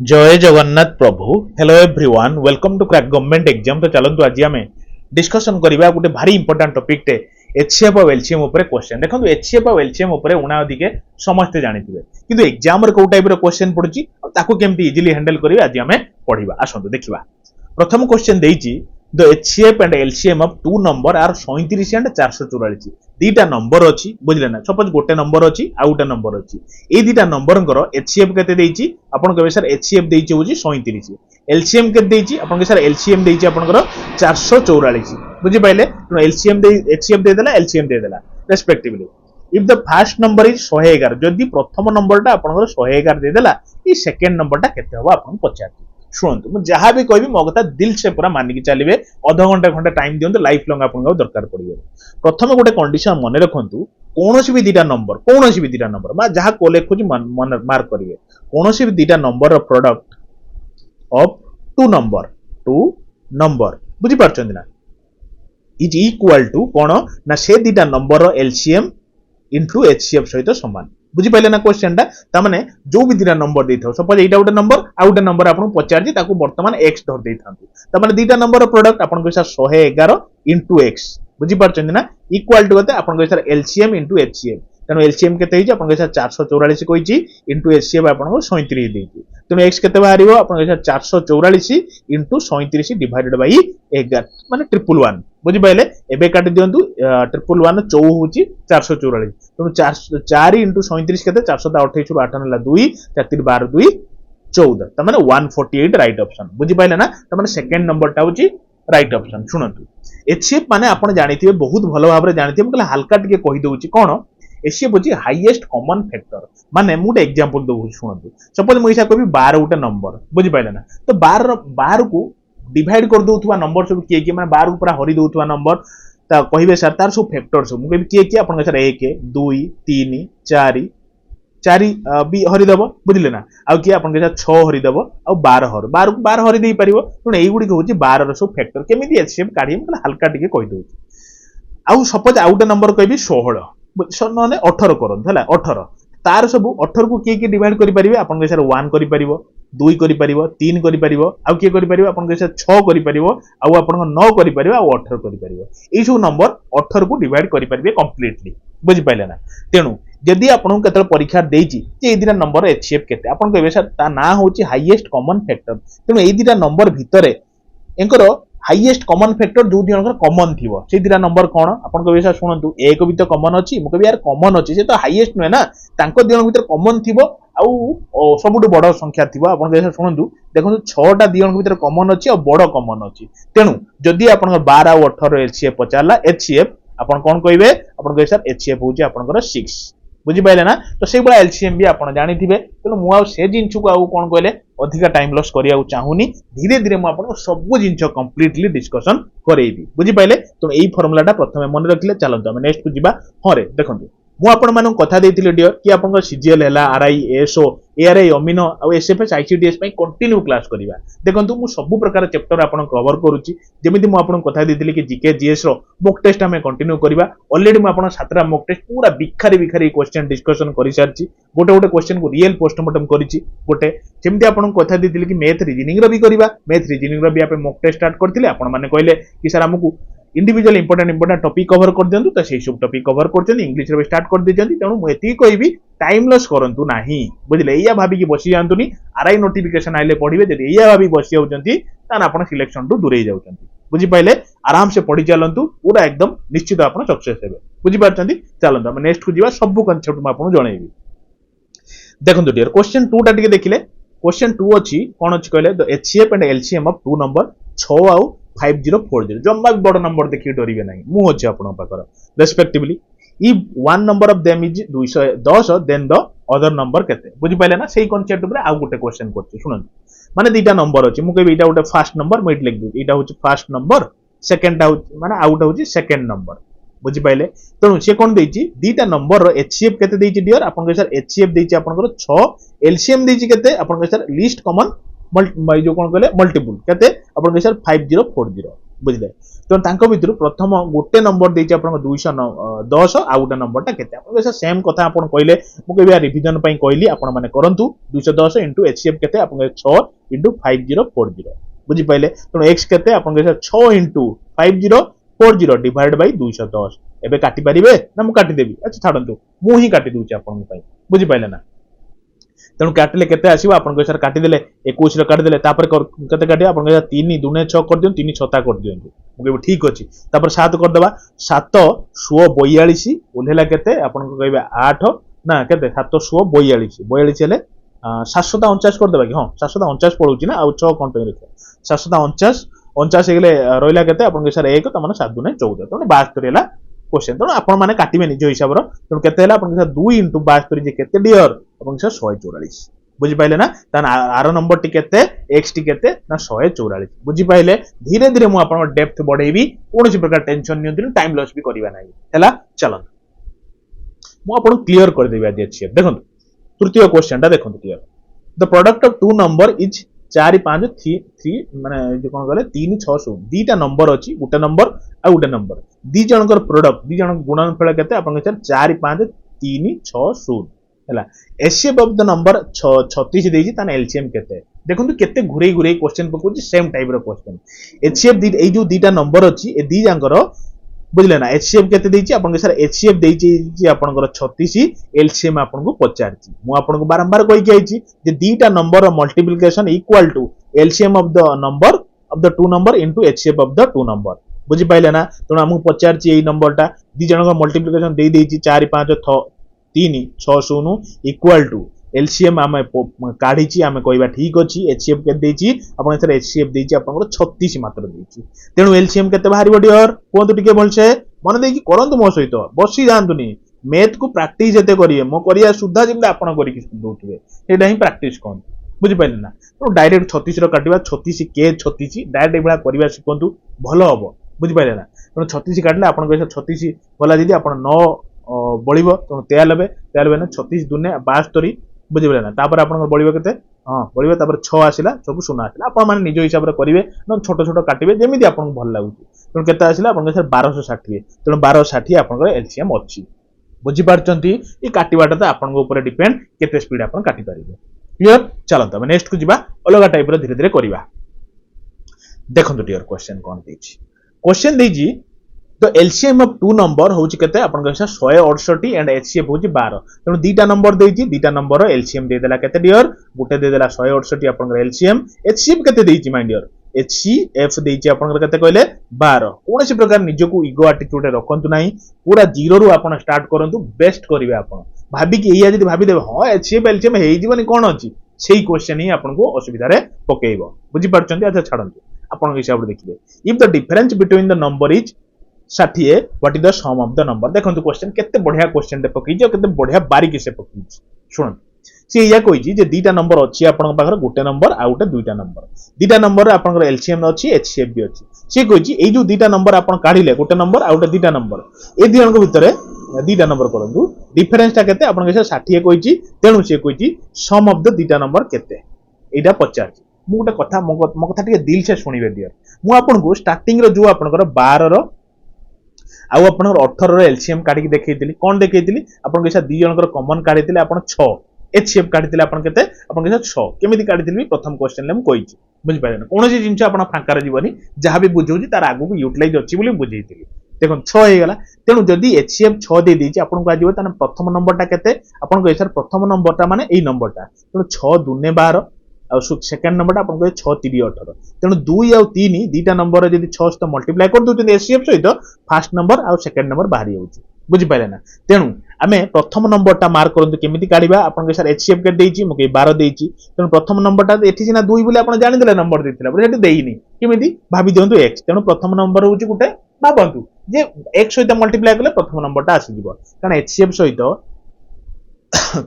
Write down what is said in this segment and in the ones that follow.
जय जगन्नाथ प्रभु hello everyone welcome to crack government exam. तो चलतु आज आम डिस्कसन करबा गोटे भारी इंपोर्टेंट टॉपिक टे एचसीएफ और एलसीएम ऊपर क्वेश्चन देखो एचसीएफ और एलसीएम ऊपर उना अधिके समस्त जानिथिबे किंतु एग्जाम रे को टाइप रो क्वेश्चन पडुची ताको केमती इजीली हैंडल करबे आज आम पढिबा आसंतु देखिबा। प्रथम क्वेश्चन देइची the HCF and LCM of two number are 37 and 444 दीटा नंबर अछि बुझले ना। सपोज गोटे नंबर अछि आ गोटे नंबर अछि ए दीटा नंबर कर एचसीएफ केते देइची आपण कहबे सर एचसीएफ देइची होजी 37 एलसीएम केते देइची आपण के सर एलसीएम देइची आपण कर 444 बुझि पाइले। तो एलसीएम दे एचसीएफ दे देला एलसीएम दे देला respectively. If the first number is 111 जदि प्रथम नंबर टा आपण 111 दे देला ई सेकंड नंबर टा केते होबा आपण पचार शुणु मुझे जहां भी कहबी मो कथा दिल से पूरा मानिक चलिए अध घंटा घंटा टाइम दियंतु लाइफ लॉन्ग आपन दरकार पड़िबो। प्रथम गोटे कंडीशन मन रखंतु कोनोसी भी दीटा नंबर मा जहां को लेखुची मार्क करिवे कोनोसी भी दीटा नंबर रो प्रोडक्ट ऑफ टू नंबर बुझी पारछन ना इज इक्वल टू कोन ना से दीटा नंबर रो एलसीएम इनटू एचसीएफ सहित समान बुझी पाइले ना क्वेश्चन ता माने जो भी दीटा नंबर देथाव सपोज एटा गोटे नंबर आ गोटे नंबर आपन पचारजी ताकू वर्तमान x धर देथांतु ता माने दीटा नंबर रो प्रोडक्ट आपन को 111 इनटू x बुझी पारछन ना इक्वल टू कते आपन को एलसीएम इनटू एचसीएफ तेनो एलसीएम केते हिज आपन को 444 कहिची इनटू एचसीएफ आपन को 37 देची तेनो x केते बाहरिबो आपन को 444 इनटू 37 डिवाइडेड बाय 11 माने 111 बुझी पाइले एबे काटि दियंतु 111 चौ होची 444 तेनु 4 इनटू 37 केते 428 8 नला 2 4 3 12 2 14 त माने 148 राइट ऑप्शन बुझी पाइले ना त माने सेकंड नंबर टा होची राइट ऑप्शन। सुनंतु एचसीएफ माने आपण जानिथिबे बहुत भलो भाबरे जानिथिबे मतलब हल्का टिके कहि दउची कोन एचसीएफ होची हाईएस्ट कॉमन फैक्टर माने मु एग्जांपल दउ सुनंतु सपोज मु इसा कहबी 12 उटा नंबर बुझी पाइले ना तो 12 को डिवाइड कर दउथुवा नंबर सब के माने 12 को पूरा हरि दउथुवा नंबर ता कहिबे सर तार सब फैक्टर सब मु कहबी के आपण सर 1 2 3 4 4 बी हरि दबो बुझिले ना आ कि आपण के 6 हरि दबो आ 12 हर 12 को 12 हरि देई परिबो तो एई गुडी होची 12 रो सब फैक्टर केमिति एचसीएफ काढी मतलब हल्का टिके कहि दउची आ सपोज आउट नंबर कहबी 16 नने 18 करन हला 18 तार सब 18 को के डिवाइड करि परिबे आपण के सर 1 करि परिबो 2 करि परिबो 3 करि परिबो आ के करि परिबो आपण के सर 6 करि परिबो आ आपण 9 करि परिबो आ 18 करि परिबो ए सब नंबर 18 को डिवाइड करि परिबे कंप्लीटली बुझि पाइले ना। तेनु जदि आपण केतल परीक्षा देइची जे ए दिना नंबर एचसीएफ केते आपण कहबे सर ता ना होची हाईएस्ट कॉमन फैक्टर तेनु ए दिना नंबर भितरे एंकर हाईएस्ट कॉमन फैक्टर जो दिनकर कॉमन थिवो से दिना नंबर कोन आपण कहबे सर सुनंतु एक भी तो कॉमन अछि मु कहबे यार कॉमन अछि से तो हाईएस्ट न ना तांको दिन भितर कॉमन थिवो आउ सबुटु बड़ संख्या थिवो आपण कहबे सर सुनंतु देखंतु 6 टा दिन भितर कॉमन अछि और बड़ कॉमन अछि तेनु जदि आपण 12 और 18 एचसीएफ पचारला एचसीएफ आपण कोन कहबे आपण कहबे सर एचसीएफ होची आपनकर 6 बुझी पाइले ना। तो से बड़ा एलसीएम भी आपण जानिथिबे तेनु मु आ से जिंचु को आ कोन कहले अधिका टाइम लॉस करिया चाहूनी धीरे धीरे मु आपण सब जिंच कंप्लीटली डिस्कशन करेइबी बुझी पाइले। तो एई फार्मूलाटा प्रथमे मन रखिले चलंतु हम नेक्स्ट को जिबा हरे देखंतु मु आपण मानु कथा देइथिले डियर कि आपण सीजीएल हैला आरआई एसओ एआरआई अमीनो आ एसएफएस आईसीडीएस पई कंटिन्यू क्लास करिबा देखंतु मु सब प्रकार चैप्टर आपण कवर करूची जेमिति मु आपण कथा देइथिले कि जीके जीएस रो मॉक टेस्ट हमें कंटिन्यू करिबा ऑलरेडी मु आपण सातरा मॉक टेस्ट पूरा बिखारी क्वेश्चन डिस्कशन करि सारची गोटे गोटे क्वेश्चन को रियल पोस्टमार्टम करिची गोटे जेमिति आपण कथा देइथिले कि मैथ रीजनिंग रो भी करिबा मैथ रीजनिंग रो भी आपे मॉक टेस्ट स्टार्ट करथिले आपण माने कहले कि सर हमकु इंडिविजुअल इंपोर्टेंट टॉपिक कवर कर दियंतु त सेही सब टॉपिक कवर करछन इंग्लिश रे स्टार्ट कर दियंतु तेनु मु एती कहबी टाइम लॉस करंतु नाही बुझले एया भाबी कि बसी जांतुनी आरआई नोटिफिकेशन आइले पढिबे जदि एया भाबी बसी जाउचंती तान आपण सिलेक्शन टू दूरे जाउचंती बुझी पाइले आराम से पढि चलंतु पूरा एकदम निश्चित आपण सक्सेस हेबे बुझी पारचंती चलंतु हम नेक्स्ट को जीवा सब कांसेप्ट म आपण जणैबी देखंतु डियर क्वेश्चन 2 टा टिके देखिले क्वेश्चन 2 अछि कोन अछि कहले the HCF and LCM of two number 6 आउ 5040 जम्मा बड़ नंबर देखि डरिबे नाही मु अछि आपण पाकर respectively if one number of them is 210 then the other number केते बुझी पाइले ना सेही कांसेप्ट ऊपर आ गुटे क्वेश्चन करछि सुनन माने दीटा नंबर अछि मु कहबे एटा गुटे फर्स्ट नंबर मु इट लिख दु एटा होछि फर्स्ट नंबर सेकंड टा माने आउट होछि सेकंड नंबर बुझी पाइले तणु से कोन देछि दीटा नंबर रो एचसीएफ केते देछि डियर आपण के सर एचसीएफ देछि आपण को 6 एलसीएम देछि केते आपण के सर लीस्ट कॉमन जो कोन कहले मल्टीपल केते आपण के सर 5040 बुझले तो तांको भितर प्रथम गोटे नंबर देछि आपन 210 आ गोटे नंबरटा केते आपन से सेम कथा आपन कहले मु केबे रिवीजन पई कहली आपन माने करंतु 210 HCF केते आपन 6 5040 बुझि पाइले तो x केते आपन 6 5040 डिवाइड बाय 210 एबे काटी परिबे ना मु काटी देबी अच्छा छाडंतु मु ही काटी दूची आपन पई बुझि पाइले ना तेणु काटिले केते आसीबो आपन सर काटी देले 21 रे काटी देले तापर केते काटिया आपन 3 दुने 6 कर दियौ 3 छता कर दियौ मुके ठीक अछि तापर 7 कर देबा 7 142 ओलेला केते आपन को कहबे 8 ना केते 7 142 42 हेले 749 कर देबा कि हां 749 पडुची ना आ 6 कोन पे लिखो 749 49 हेले रोइला केते आपन सर 1 त माने 7 दुने 14 तो 72 हेला क्वेश्चन तो आपण माने काटिबे निज हिसाब रो तो केते हेला आपण 2 * 72 जे केते डियर आपण 144 बुझि पाइले ना तन आरो नंबर टी केते x टी केते ना 144 बुझि पाइले धीरे धीरे मु आपण डेप्थ बढ़ेबी कोनोसी प्रकार टेंशन नियंत्रण टाइम लॉस भी करबा नाही हैला चलन मु आपण क्लियर कर देबी आज अछि देखो तृतीय क्वेश्चन ता देखो clear the product of two number is 4 5 3 माने जे कोन गले 3 6 0 दीटा नंबर अछि गुटे नंबर आ गुटे नंबर दी जनकर प्रोडक्ट दी जन गुणनफल केते आपन 4 5 3 6 0 हैला एचसीएफ ऑफ द नंबर 36 देजी तान एलसीएम केते देखंतु केते घुरे घुरे क्वेश्चन पकोची सेम टाइप रो क्वेश्चन एचसीएफ दी ए जो दीटा नंबर अछि ए दी जांकर बुझले ना एचसीएफ केते देजी आपन के सर एचसीएफ देजी जे आपनकर 36 एलसीएम आपन को पचारची मु आपन को बारंबार कहि के आइची जे दीटा number multiplication equal to LCM of the number of the two number into HCF of the two number बुझि पाइले ना तो हमु पचारची एई नंबरटा दी जनकर मल्टीप्लिकेशन देई देजी 4 5 3 6 0 इक्वल टू एलसीएम आमे काढीची आमे कहबा ठीक अछि एचसीएफ के देची आपण एथर एचसीएफ देची आपण 36 मात्र देची तेनु एलसीएम केते बाहरी बडियर कोंतु टिके बोलछे मन देकी करंतु मो सहित बसी जानतुनी मैथ को प्रैक्टिस जते करिए मो करिया सुद्धा जिंदा आपण करि कि दोथबे एडा ही प्रैक्टिस कोन बुझि पाइले ना तो डायरेक्ट 36 रो काटिबा 36 के 36 डायरेक्ट एबा करिबा सिकंतु भलो हबो बुझि पाइले ना तो 36 काटले आपण कहै 36 गला दीदी आपण 9 बळिबो तो 93 93 ना 36 दुने 72 बुझिबले ना तापर आपन बळिबो केते हां बळिबो तापर 6 आसिला 6 को 0 आसिला आपन माने निज हिसाब रे करिवे न छोटो छोटो काटिबे जेमिति आपन भल लागुची तो केते आसिला आपन के 1260 तो 1260 आपन को एलसीएम अछि बुझि पारचंती ई काटिबाटा त आपन ऊपर डिपेंड केते स्पीड आपन काटि पारिबे क्लियर चलन त नेक्स्ट को जिबा अलगा टाइप रो धीरे धीरे करिवा देखंतु डियर क्वेश्चन कोन देछि क्वेश्चन देछि तो एलसीएम ऑफ टू नंबर होची केते आपन कहसा 168 एंड एचसीएफ होची 12 तनो दीटा नंबर देछि दीटा नंबर रो एलसीएम दे देला केते डियर गुटे दे देला 168 आपन एलसीएम एचसीएफ केते देछि माइंड डियर एचसीएफ देछि आपन केते कहले 12 कोनोसी प्रकार निजको ईगो एटीट्यूड रखंतु नाही पूरा जीरो रु आपन स्टार्ट करंतु बेस्ट करिवे आपन भाबी कि एया जदी भाबी देबे हां एचसीएफ एलसीएम हेइ जीवनी कोन अछि सेही क्वेश्चन ही आपन को असुविधा रे पकेइबो बुझि पारचंती अच्छा छाडंतु आपन हिसाब रे देखिबे if the difference between the number is 60 what is the sum of the number देखंतु क्वेश्चन केते बढ़िया क्वेश्चन रे पकई जे केते बढ़िया बारीकी से पकई सुन से या कहि जे दीटा नंबर अछि आपन पाखर गुटे नंबर आ गुटे दुईटा नंबर दीटा नंबर आपन एलसीएम अछि एचसीएफ भी अछि से कहि ए जो दीटा नंबर आपन काढिले गुटे number uh Gute दीटा number A दी जणक भितरे दीटा नंबर करंतु डिफरेंस ता केते आपन के 60 कहि तेनु से कहि सम ऑफ द दीटा नंबर केते एटा 50 मु गुटे कथा मो कथा टिके दिल से सुनिबे डियर मु आपन को स्टार्टिंग रो जो आपन 12 रो आउ आपन 18 रो एलसीएम काढी के देखैतिली कोन देखैतिली आपन केसा दी जनकर कॉमन काढितिले आपन 6 एचसीएफ काढितिले आपन केते आपन केसा 6 केमिति काढितिली प्रथम क्वेश्चन ले हम कहिछि बुझि पारे ना कोनोसी जिंस आपन फांकार जीवनी जहां भी बुझौछि तार आगु को यूटिलाइज अछि बोली बुझैतिली देखो 6 हे गेला तेनु जदी एचसीएफ 6 दे दिछि आपन को आजिबो ताने प्रथम नंबर ता केते आपन को एसर प्रथम नंबर ता माने एई नंबर ता तेनु 6 दुने 12 आ सेकंड नंबर आपन को 6 3 18 तेनु 2 आ 3 दीटा नंबर जदी 6 सहित मल्टीप्लाई कर दोते एचसीएफ सहित फर्स्ट नंबर आ सेकंड नंबर बाहरी होउची बुझि पाले ना तेनु आमे प्रथम नंबर ता मार्क करंतु केमिति काढिबा आपन के सर एचसीएफ के देइची मके 12 देइची तेनु प्रथम नंबर ता एठी सिना 2 बोले आपन जानि देले नंबर देथिला बोले एठी देइनी केमिति भाबी दियंतु x तेनु प्रथम नंबर होउची गुटे भाबंतु जे x सहित मल्टीप्लाई करले प्रथम नंबर ता आसी जिवो कारण एचसीएफ सहित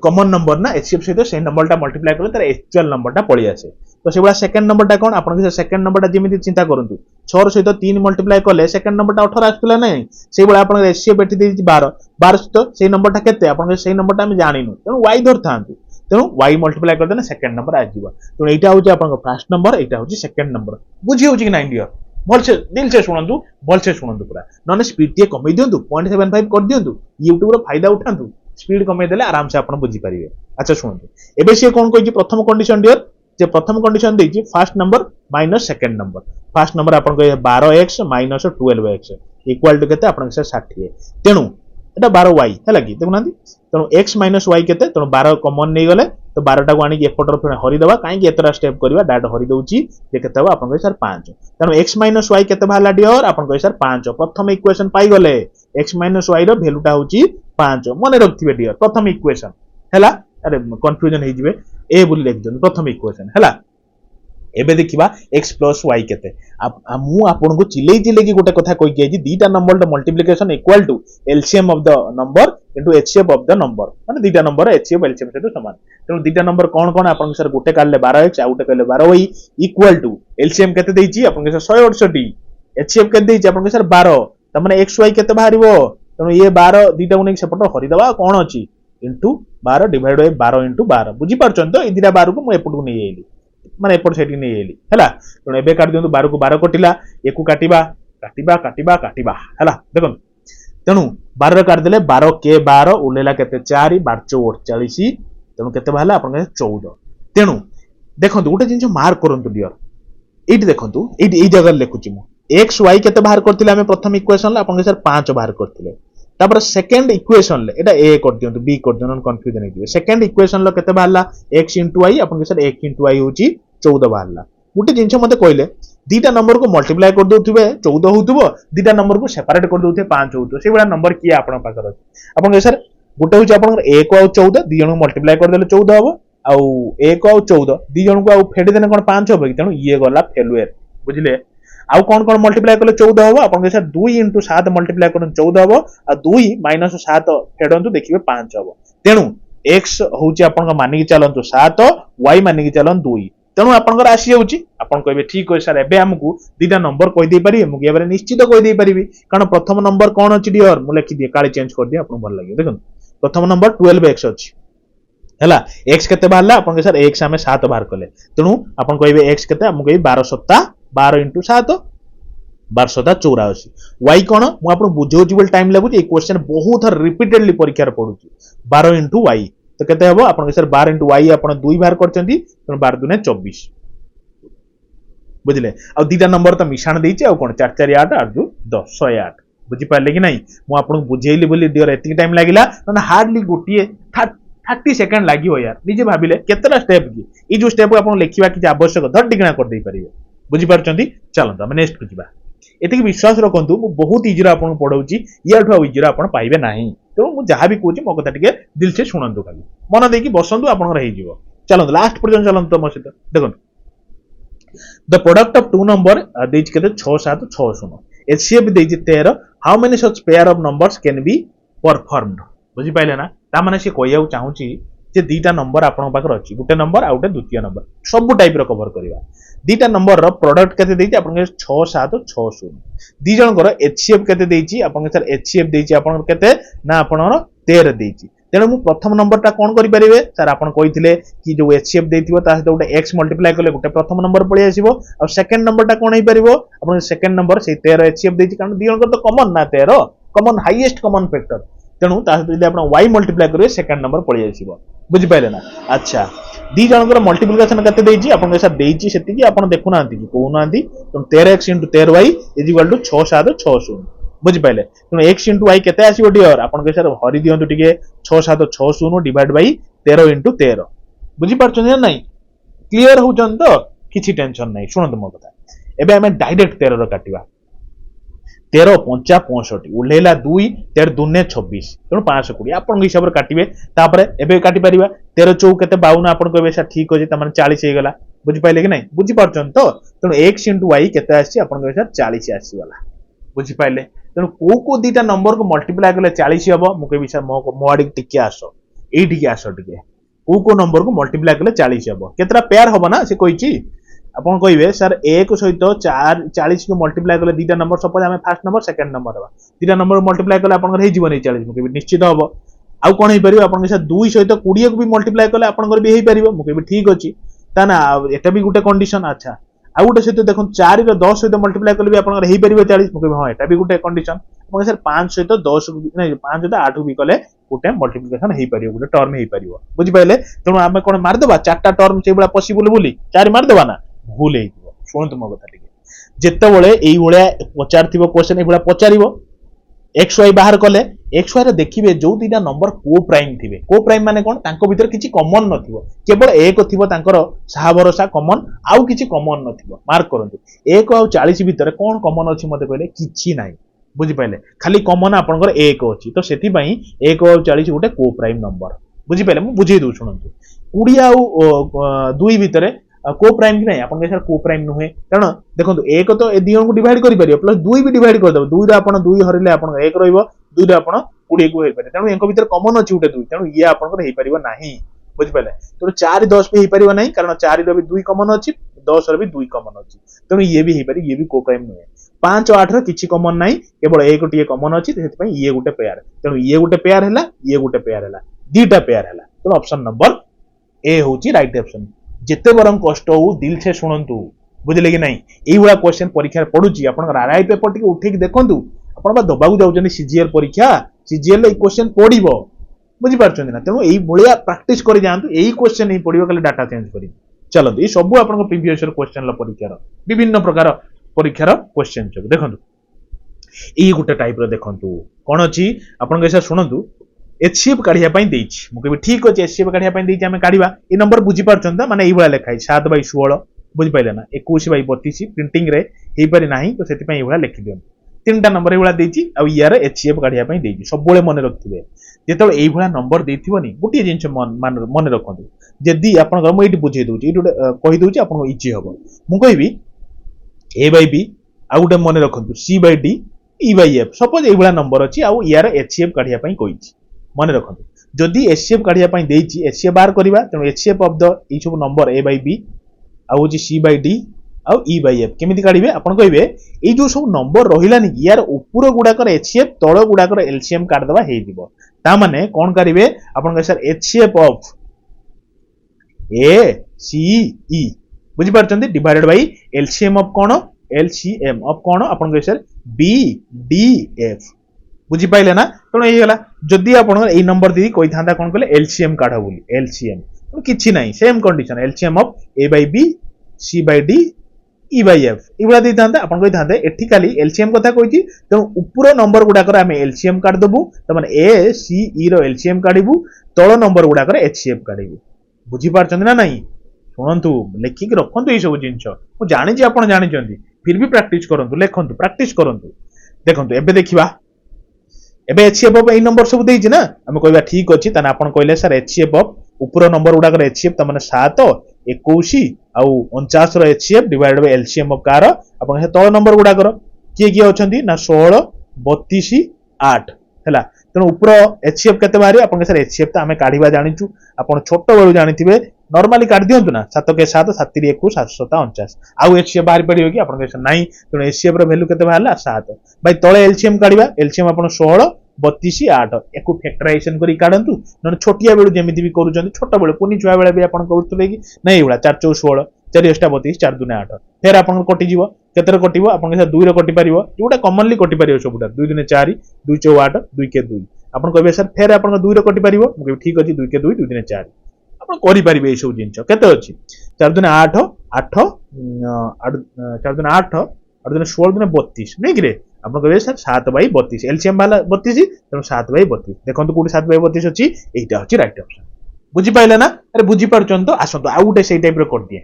कॉमन नंबर ना एचसीएफ सहित से नंबर ता मल्टीप्लाई करले तार एक्चुअल नंबर ता पळि आसे तो सेबला सेकंड नंबर ता कोन आपन के सेकंड नंबर ता जेमिति चिंता करंतु 6 सहित 3 मल्टीप्लाई करले सेकंड नंबर ता 18 आस्तला नै सेबला आपन एचसीएफ एठी देछि 12 12 सहित से नंबर ता केते आपन के से नंबर ता हम जानिनु तेनु y धर थांतु तेनु y मल्टीप्लाई कर देना सेकंड नंबर आ जिवो तो एटा होची आपन को फर्स्ट नंबर एटा होची सेकंड नंबर बुझी होची कि 9 डियर भलसे दिल से शुणु भलसे शुणु पूरा ना स्पीड टे कमे दिंतु 0.75 कर दिंतु यूट्यूब फायदा उठातु स्पीड कमे देले आराम से आप बुझीपारे। अच्छा शुणु एबे सी कौन कही प्रथम कंडीशन डियर जे प्रथम कंडीशन देछि first number minus second number first number आपन कहे 12x minus 12x equal to केते आपन से 60 तेणु एटा 12y हैला कि देखुना तेणु x माइनस y केते तेणु 12 कॉमन नहीं गले तो 12 टा को आनी एपटर फिर हरि दबा काहे कि एतरा स्टेप करबा डायरेक्ट हरि दउची जे केते हो आपन कहे सर 5 तेणु x माइनस y केते भाला डियर आपन कहे सर 5 प्रथम इक्वेशन पाई गले x माइनस y रो वैल्यूटा होची 5 मने रखथिबे डियर प्रथम इक्वेशन हैला अरे कंफ्यूजन हे जिवे ए बोली लिख दन प्रथम इक्वेशन हैला एबे देखिबा x प्लस y केते मु आपन को चिले कि गोटे कथा कहि के दीटा number the multiplication equal to LCM of the number into HCF of the number माने दीटा नंबर एचसीएफ एलसीएम से समान तेणु दीटा नंबर कौन आपन सर गोटे काढले 12x आ गोटे कहले 12y इक्वल टू एलसीएम केते देछि आपन के सर 168 एचसीएफ केते देछि आपन के सर 12 त माने xy केते बाहरिबो तेणु ये 12 दीटा को नै सेपट हरि दबा कोन अछि इनटू 12 डिवाइड बाय 12 इनटू 12 बुझी पारछन तो ए दीटा 12 को मु एपट को नै आइली माने एपट साइड नै आइली हैला तेणु एबे काट दियंतु 12 को 12 कटिला एकु काटिबा काटिबा काटिबा काटिबा हैला देखन तेणु 12 काट देले 12 के 12 उलेला केते 4 12 48 तेणु केते भाला आपन के 14 तेणु देखंतु गोटे जिंस मार्क करंतु डियर एठी देखंतु एठी ए जगह लिखुची मु एक्स वाई केते बाहर करथिले हमें प्रथम इक्वेशन ला आपन के सर 5 बाहर करथिले तापर सेकंड इक्वेशन ले एटा ए कर दियंतु बी कर दियंतु कंफ्यूजन हे सेकंड इक्वेशन लो केते बाहरला x * y आपन के सर x * y होची 14 बाहरला गुटे जिंस मते कहले दीटा नंबर को मल्टीप्लाई कर दोथिबे 14 होतबो दीटा नंबर को सेपरेट कर दोथे 5 होतो से बडा नंबर किया आपन पाकर आपन के सर गुटे होची आपन 1 और 14 दी जण मल्टीप्लाई कर देले 14 हबो आउ 1 और 14 दी जण को आउ फेडी देने कोन 5 हबो कि तेनु ये गला फेलुएर बुझिले आउ कौन मल्टीप्लाई कले 14 हबो आपन के सर 2 * 7 मल्टीप्लाई करन 14 हबो आ 2 - 7 फेडंतु देखिबे 5 हबो तेणु x होची आपन मानि कि चलंतु 7 y मानि कि चलन 2 तेणु आपन आसी होची आपन कहबे ठीक होय सर एबे हमकु दीटा नंबर कहि दे पारि मु एबे निश्चित कहि दे पारिबी कारण प्रथम नंबर कोन अछि डियर मु लिखि दिए काली चेंज कर दिए आपन भल लागि देखन प्रथम नंबर 12x अछि हैला x केते बाहरला आपन के सर x हमें 7 बाहर कले तेणु आपन कहबे x केते हम कहबे 12 सप्ताह 12 * 7 12 सदा 84 y कोन मु आपन बुझौची बोल टाइम लागु ए क्वेश्चन बहुत रिपीटेडली परीक्षा रे पडुची 12 * y तो केते हबो आपन के सर 12 * y आपन 2 बाहर करचंती तो 12 * 2 = 24 बुझले आ दीटा नंबर तो मिशान देछि आ कोन 4 4 8 8 2 10 108 बुझी पाले कि नहीं मु आपन बुझेइली बोली डियर एति टाइम लागिला ना हार्डली गोटिए 30 सेकंड लागि हो यार निजे भाबिले केतरा स्टेप की ई जो स्टेप आपन लेखिबा कि आवश्यक धर टिकना कर दे परिबे बुझी पारचंती चलंत हम नेक्स्ट को जिबा एतिक विश्वास रखंतु मु बहुत इजी रा आपन पढौची याठु इजी रा आपन पाइबे नाही तो मु जहा भी कहूची मो कथा टिके दिल से सुनंतु खाली मन देकी बसंतु आपन रहि जिवो चलंत लास्ट पर्यंत चलंत मो सहित देखन the product of two number देछि केते 6 7 6 0 एचसीएफ देछि 13 how many such pair of numbers can be performed बुझी पाइले ना ता माने से कहया चाहूची जे दीटा नंबर आपन पाकर अछि गुटे नंबर आ गुटे द्वितीय नंबर सब टाइप रो कवर करबा दीटा नंबर रो प्रोडक्ट केते देछि आपन के 6 7 6 0 दी जण कर एचसीएफ केते देछि आपन के सर एचसीएफ देछि आपन केते ना आपन 13 देछि तेणु मु प्रथम नंबर ता कोन करि परिबे सर आपन कहिथिले कि जो एचसीएफ देथिबो ता सहित गुटे x मल्टीप्लाई करले गुटे प्रथम नंबर पळि आसीबो आ सेकंड नंबर ता कोन हे परिबो आपन सेकंड नंबर से 13 एचसीएफ देछि कारण दी जण कर तो कॉमन ना 13 कॉमन हाईएस्ट कॉमन फैक्टर तेणु ता सहित जदि आपन y मल्टीप्लाई करिवे सेकंड नंबर पळि आसीबो बुझि पाइले ना अच्छा दी जनकर मल्टीप्लिकेशन केते देछि आपन के साथ देछि सेति कि आपन देखु नांती कि कहू नांती तो 13x * 13y = 6 7 6 0 बुझि पाइले तो x * y केते आसीबो डियर आपन के साथ हरि दियंतु टिके 6 7 6 0 डिवाइड बाय 13 * 13 बुझि पारछन ना नहीं क्लियर होचन तो किछि टेंशन नहीं सुनत मो कथा एबे हमें डायरेक्ट 13 रो काटिबा 13 5 65 उलेला 2 13 2 ने 26 तेणु 520 आपन हिसाब रे काटिबे तापर एबे काटि परिबा 13 4 केते 52 आपन कहबे सा ठीक होजे त माने 40 हे गेला बुझि पाइले कि नहीं बुझि पारछन तो तेणु x * y केते आसी आपन कहबे सा 40 आसी वाला बुझि पाइले तेणु को दीटा नंबर को मल्टीप्लाई करले 40 हबो मु कहबी सा मो आडी टिके आसो एठी के आसो टिके को नंबर को मल्टीप्लाई करले 40 हबो केतरा पेयर हबो ना से कहिची आपन कहबे सर 1 सहित 4 40 को मल्टीप्लाई करले दीटा नंबर सपोज हमें फर्स्ट नंबर सेकंड नंबर हबा दीटा नंबर मल्टीप्लाई करले आपन हे जीवन 40 मु कहबी निश्चित हबो आउ कोन हे परिबो आपन के साथ 2 सहित 20 को भी मल्टीप्लाई करले आपन कर भी हे परिबो मु कहबी ठीक अछि ता ना एटा भी गुटे कंडीशन अच्छा आ गोटे सहित देखो 4 रो 10 सहित मल्टीप्लाई कले भी आपन हेई परिबो 40 मुके हां एटा भी गोटे कंडीशन आपन सर 5 सहित 10 नहीं 5 सहित 8 भी कले गोटे मल्टीप्लिकेशन हेई परिबो गोटे टर्म हेई परिबो बुझि पाइले तेणु आमे कोन मार देबा चारटा टर्म से बडा पॉसिबल बोली 4 मार देबा ना भूल हेई दिबो सुनत मो कथा टिके जेतेबेले एई भलिया पचारथिबो क्वेश्चन ए बडा पचारिबो एक्स वाई बाहर कले एक्स वाई रे देखिबे जो दिना नंबर को प्राइम माने कोन तांको भीतर किछि कॉमन नथिबो केवल एक थिबो तांकर साहा भरोसा कॉमन आउ किछि कॉमन नथिबो मार्क करंतु 1 और 40 भीतर कोन कॉमन अछि मते कहले किछि नाही बुझि पाइले खाली कॉमन आपनकर 1 अछि तो सेति पई 1 और 40 गोटे को प्राइम नंबर बुझि पाइले मु बुझै दउ सुनंतु 20 आउ 2 भीतर को प्राइम कि नहीं आपन सर को प्राइम नुहे कारण देखो एक तो ए दियों को डिवाइड करि परियो प्लस 2 भी डिवाइड कर दबो 2 रे आपन 2 हरिले आपन 1 रहइबो 2 रे आपन 20 को हेइ पारे तणु एंको भीतर कॉमन अछि उटे 2 तणु ये आपन को हेइ परिबो नाही बुझि पाले तो 4 10 भी हेइ परिबो नाही कारण 4 रे भी 2 कॉमन अछि 10 रे भी 2 कॉमन अछि तणु ये भी हेइ पारि ये भी को प्राइम नुहे 5 और 8 रे किछि कॉमन नाही केवल एक टिए कॉमन अछि सेति पई ये गुटे पेयर तणु ये गुटे पेयर हैला ये गुटे पेयर हैला दीटा पेयर हैला तो ऑप्शन नंबर ए होची राइट ऑप्शन जेते बरम कष्ट हो दिल से शुणंतु बुझले कि नहीं एई वाला क्वेश्चन परीक्षा पडुची आपन आरआई पेपर टिके उठेक देखंतु आपन बा दबागु जाउचनी सीजीएल परीक्षा सीजीएल ए क्वेश्चन पडिबो बुझि पारछन ना तेनु एई भलिया प्रैक्टिस करि जानतु एई क्वेश्चन नहीं पडिबो खाली डाटा चेंज करि चलो ए सब आपन प्रीवियस ईयर क्वेश्चन ला परीक्षा विभिन्न प्रकार परीक्षार क्वेश्चन सब देखंतु एई गुटे टाइप रो देखंतु कोन अछि आपन कैसा शुणंतु एचसीएफ काढिया पई देछि मु कहबी ठीक अछि एचसीएफ काढिया पई देछि हमें काढिबा ए नंबर बुझि पारछन त माने एई बळा लेखाई 7/16 बुझि पाइले ना 21/32 प्रिंटिंग रे हेइ पारि नाही तो सेति पई एई बळा लेखि दियन तीनटा नंबर एई बळा देछि आ यार एचसीएफ काढिया पई देछि सब बळे मने रखथिबे जेतल एई बळा नंबर देथिबोनी गुटी जिंस मने रखंतु जदी आपन घर मु एटी बुझै दोछि एटी कहि दोछि आपन इजी हबो मु कहबी a/b आ गुटे मने रखंतु c/d e/f सपोज एई बळा नंबर अछि आ यार एचसीएफ काढिया पई कहिछि मने रखंतु जदी एचसीएफ काढिया पई देछि एचसीएफ बाहर करबा त एचसीएफ ऑफ द ई सब नंबर a/b आ होछि c/d आ e/f केमिति काढिबे आपन कहबे ए जो सब नंबर रहिलानी यार ऊपर गुडा कर एचसीएफ तळ गुडा कर एलसीएम काढ दबा हेइ दिबो ता माने कोन करिवे आपन कह sir HCF of a c e बुझि पारछन्ती डिवाइडेड बाय एलसीएम ऑफ कोन एलसीएम ऑफ कोन आपन कह सर b d f बुझि पाइले ना तो एई गला जदी आपन एई नंबर दी कोइ थांदा कोन कहले एलसीएम काढा बोली एलसीएम तो किछि नाही same condition LCM of a/b c/d e/f इबला दी थांदा आपन कोइ थांदे एठी खाली एलसीएम कथा कहिछि त ऊपर नंबर गुडा कर हमें एलसीएम काढ दबु त माने a c e रो एलसीएम काढिबु तळ नंबर गुडा कर एचसीएफ काढिबु बुझि पारछन्ती ना नाही सुनंतु लेखिक रखंतु ए सब जिंस मु जानि जे आपन जानि चंदी फिर भी प्रैक्टिस करंतु लेखंतु प्रैक्टिस करंतु देखंतु एबे देखिबा एबे एचसीएफ ऑफ ए नंबर सब देछि ना हम कहबा ठीक अछि तने आपन कहले सर एचसीएफ ऑफ ऊपर नंबर गुडा कर एचसीएफ त माने 7 21 आ 49 रो HCF divided by LCM of कार आपन हे तळ नंबर गुडा कर किए किए अछंती ना 16 32 8 हैला तनो ऊपर एचसीएफ केते बारे आपन सर एचसीएफ त हमें काढिबा जानिछु आपन छोटो बेलु जानिथिबे नॉर्मली काढ दियंतु ना 7 के 7 7 3 21 749 आउ एचसीएफ बाहर पडियो कि आपन कहसन नाही तनो एचसीएफ रो वैल्यू केते बाहरला 7 भाई तळे एलसीएम काढिबा एलसीएम आपन 16 32 8 एको फैक्टराइजेशन करी काढंतु न छोटिया बेलु जेमिति भी करूचंती छोटा बेलु पुनी छुआ बेला भी आपन करूतले कि नाही एवला 4 4 16 4 8 32 4 2 8 फेर आपन कटि जीवो केतर कटिबो आपन के 2 रो कटि परिबो जोटा कॉमनली कटि परिबो सबुटा 2 2 4 2 4 8 2 के 2 आपन कहबे सर फेर आपन 2 रो कटि परिबो मु ठीक अछि 2 के 2 2 2 4 आपन करि परिबे ए सब जिंस केते अछि 4 2 8 8 4 2 8 और 16 दिन 32 नहीं कि रे आपन कहबे सर 7/32 एलसीएम वाला 32 त 7/32 देखंतु कोडी 7/32 अछि एटा अछि राइट ऑप्शन बुझी पाइले ना अरे बुझी पारछन तो आसंतो आ उटे सेई टाइप रो कर दिए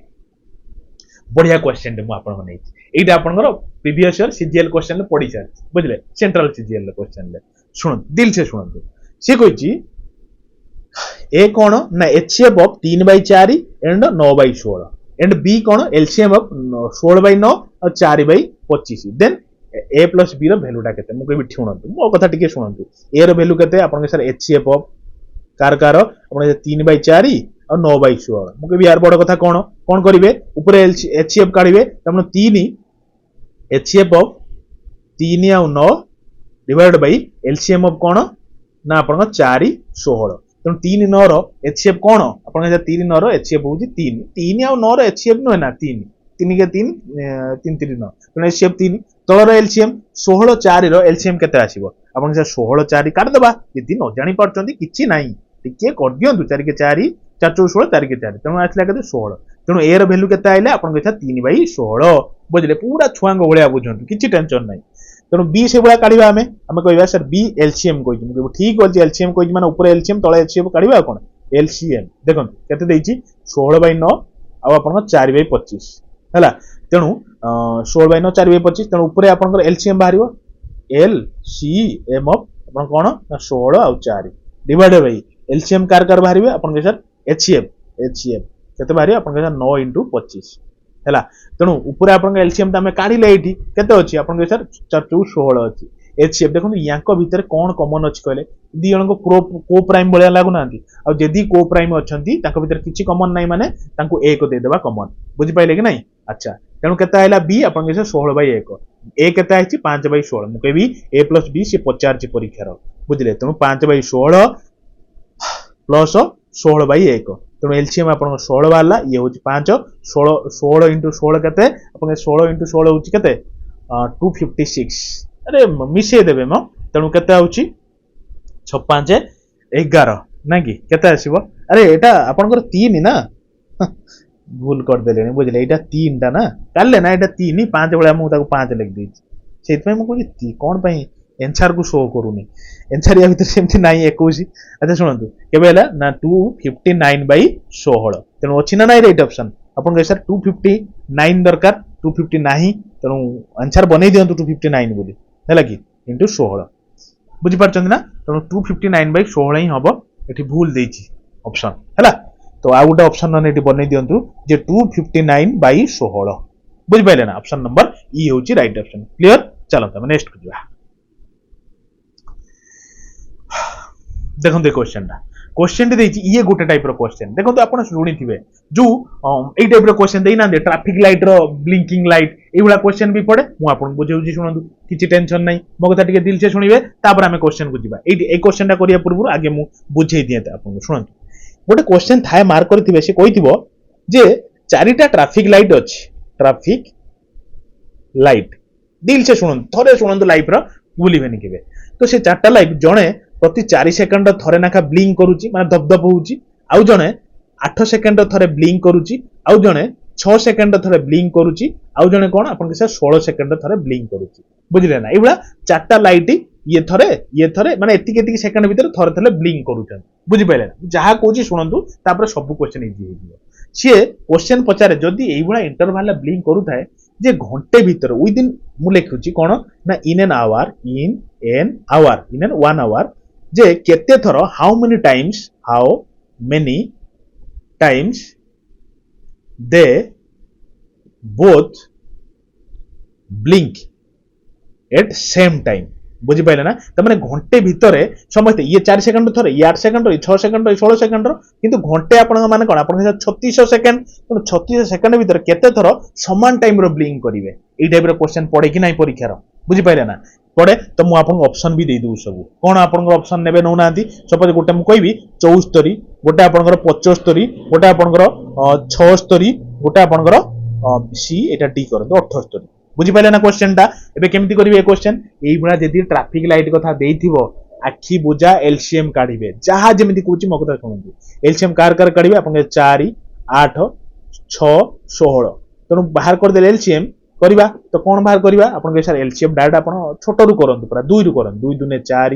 बढ़िया क्वेश्चन मु आपन माने एटा आपनकर प्रीवियस ईयर सीजीएल क्वेश्चन ले पढि छ बुझले सेंट्रल सीजीएल क्वेश्चन ले सुन दिल से सुनंतु से कहिछि ए कोन ना HCF of 3/4 and 9/16 and B कोन एलसीएम ऑफ 16/9 और 4/25 देन a plus b रो वैल्यूटा केते मु कहबी ठुणंतु मो कथा टिके सुनंतु a रो वैल्यू केते आपन के सर एचसीएफ ऑफ कार आपन 3/4 और 9/16 मु कहबी यार बड़ कथा कोन करिवे ऊपर एचसीएफ काढिवे तमन 3 एचसीएफ ऑफ 3 और 9 डिवाइडेड बाय एलसीएम ऑफ कोन ना आपन 4 16 तन 3 9 रो एचसीएफ कोन आपन 3 9 रो एचसीएफ होउची 3 3 और 9 रो एचसीएफ न ना 3 3 के 3 3 3 9 तेणु एचसीएफ 3 तलर एलसीएम 16 4 रो एलसीएम केते आसीबो आपन से 16 4 काट दबा यदि न जानि परचंदी किछि नाही टिके कर दियंतु 4 के 4 4 4 16 4 के 4 तेणु आसला केते 16 तेणु ए रो वैल्यू केते आइले आपन के 3/16 बुझले पूरा छुआंग भलिया बुझंतु किछि टेंशन नाही तेणु बी से भाया काढ़ा आम कह सर बी एलसीएम कह ठीक अच्छे एलसीएम कह मैंने ऊपर एलसीएम तले एलसीएम काढ़ा कौन एलसीएम देखो केते 16/9 आप 4/25 है तेणु 16/9 4/25 तेणु ऊपर आप एलसीएम बाहर एलसीएम आप कौन 16 आउ 4 डिवाइडेड बाई एलसीएम कार बाहर आप सर एचसीएफ एचसीएफ केते बाहर आप 9 × 25 है तेणु ऊपर आप एलसीएम तो आम काढ़ले ये केते अच्छी आप सर 4 4 16 अच्छी एचसीएफ देखो या भितर कौन कमन अच्छी कहले दी जन को प्राइम भाया लगुना आदि को प्राइम अच्छा भर किसी कमन ना माने एक देदेबा कमन बुझिपारे कि ना अच्छा तेणु के बी आप 16/1 ए के 5/16 मुझे कहबी ए प्लस बी सी पचार परीक्षार बुझे तेणु 5/16 प्लस 16/1 तेणु एलसीएम आप 16 बाहर ये हूँ 5 16 16 × 16 के 16 × 16 हूँ के 256 अरे मिसे देवे म तेणु के 6 5 11 ना कि केते आसीबो अरे एटा आपनकर 3 ना भूल कर देले बुझले एटा 3 टा ना काले ना एटा 3 5 बळे हम ताको 5 लिख दी सेत में म कहली कोन पई एंसर को शो करूनी एंसर या भीतर सेमती नाही 21 अच्छा सुनंतु केबे हला ना 259/16 तेणु अछि ना नाही राइट ऑप्शन आपन सर 259 दरकार 250 नाही तेणु आंसर बनै दियंतु 259 बोली हैला कि इनटू 16 बुझी पारछन ना तेणु 259/16 ही हबो एठी भूल देछि ऑप्शन हैला तो आ गुटे ऑप्शन ने एठी बनै दियंतु जे 259/16 बुझी पाइले ना ऑप्शन नंबर ई होछि राइट ऑप्शन क्लियर चलो तमे नेक्स्ट करिया देखो क्वेश्चन ये गोटे टाइप क्वेश्चन देखो आप शुणी थे जो ये टाइप क्वेश्चन देना ट्रैफिक लाइट रो ब्लिंकिंग लाइट ये क्वेश्चन भी पड़े मुझे बुझे शुणु किसी टेंशन नहीं मो कथा टिके दिल से शुणवे तापर आम क्वेश्चन को जीवा ये क्वेश्चन टा करिया पूर्व आगे मु बुझे दिए आपको शुणु गोटे क्वेश्चन थाए मार्क करथिबे से कहिथिबो जे चारिटा ट्रैफिक लाइट अछि ट्रैफिक लाइट दिल से शुणु थरे शुणु लाइफ रो भूलिबेनी केबे तो से चारटा लाइट जणे प्रति 4 सेकंड थरे नाखा ब्लिंक करूची माने धपधप होउची आउ जणे 8 सेकंड थरे ब्लिंक करूची आउ जणे 6 सेकंड थरे ब्लिंक करूची आउ जणे कोन आपन के 16 सेकंड थरे ब्लिंक करूची बुझिले ना एबला चारटा लाइट ये थरे माने एतिके सेकंड भीतर थरे थरे ब्लिंक करूछन बुझि पाइले ना जहा कहूची सुनंतु तापर सब क्वेश्चन इजी हो जिवो से क्वेश्चन पचारे जदी एबला इंटरवल ब्लिंक करू थाए जे घंटे भीतर विद इन मु लिखुची कोन ना in an hour in an 1 hour जे केते थरो how many times they both blink at same time बुझी पाइले ना तमाने घंटे भितरे समस्त ये 4 सेकंड थरे ये 8 सेकंड ये 6 सेकंड ये 16 सेकंड किंतु घंटे आपन माने कोन आपन 3600 सेकंड तो 3600 सेकंड भीतर केते थरो समान टाइम रो ब्लिंक करिवे ए टाइप रो क्वेश्चन पड़े कि नाही परीक्षा रो बुझी पाइले ना पड़े तो मु आपन ऑप्शन भी दे दउ सब कोन आपन ऑप्शन नेबे नौ नांती सपोज गोटे मु कहबी 74 गोटे आपन 75 गोटे आपन 76 गोटे आपन सी एटा डी कर दो 78 बुझी पाइले ना क्वेश्चन टा एबे केमती करिवे क्वेश्चन एई बडा जदी ट्रैफिक लाइट कथा देइथिबो आखी बुझा एलसीएम काढिबे जहा जेमती कहूची म कथा सुनंतु एलसीएम कार काढिबे आपन 4 8 6 16 तनु बाहर कर देले एलसीएम करिबा तो कोन बाहर करिबा आपन के सर एलसीएम डायरेक्ट आपन छोट रु करंतु पूरा 2 रु करन 2 दुने 4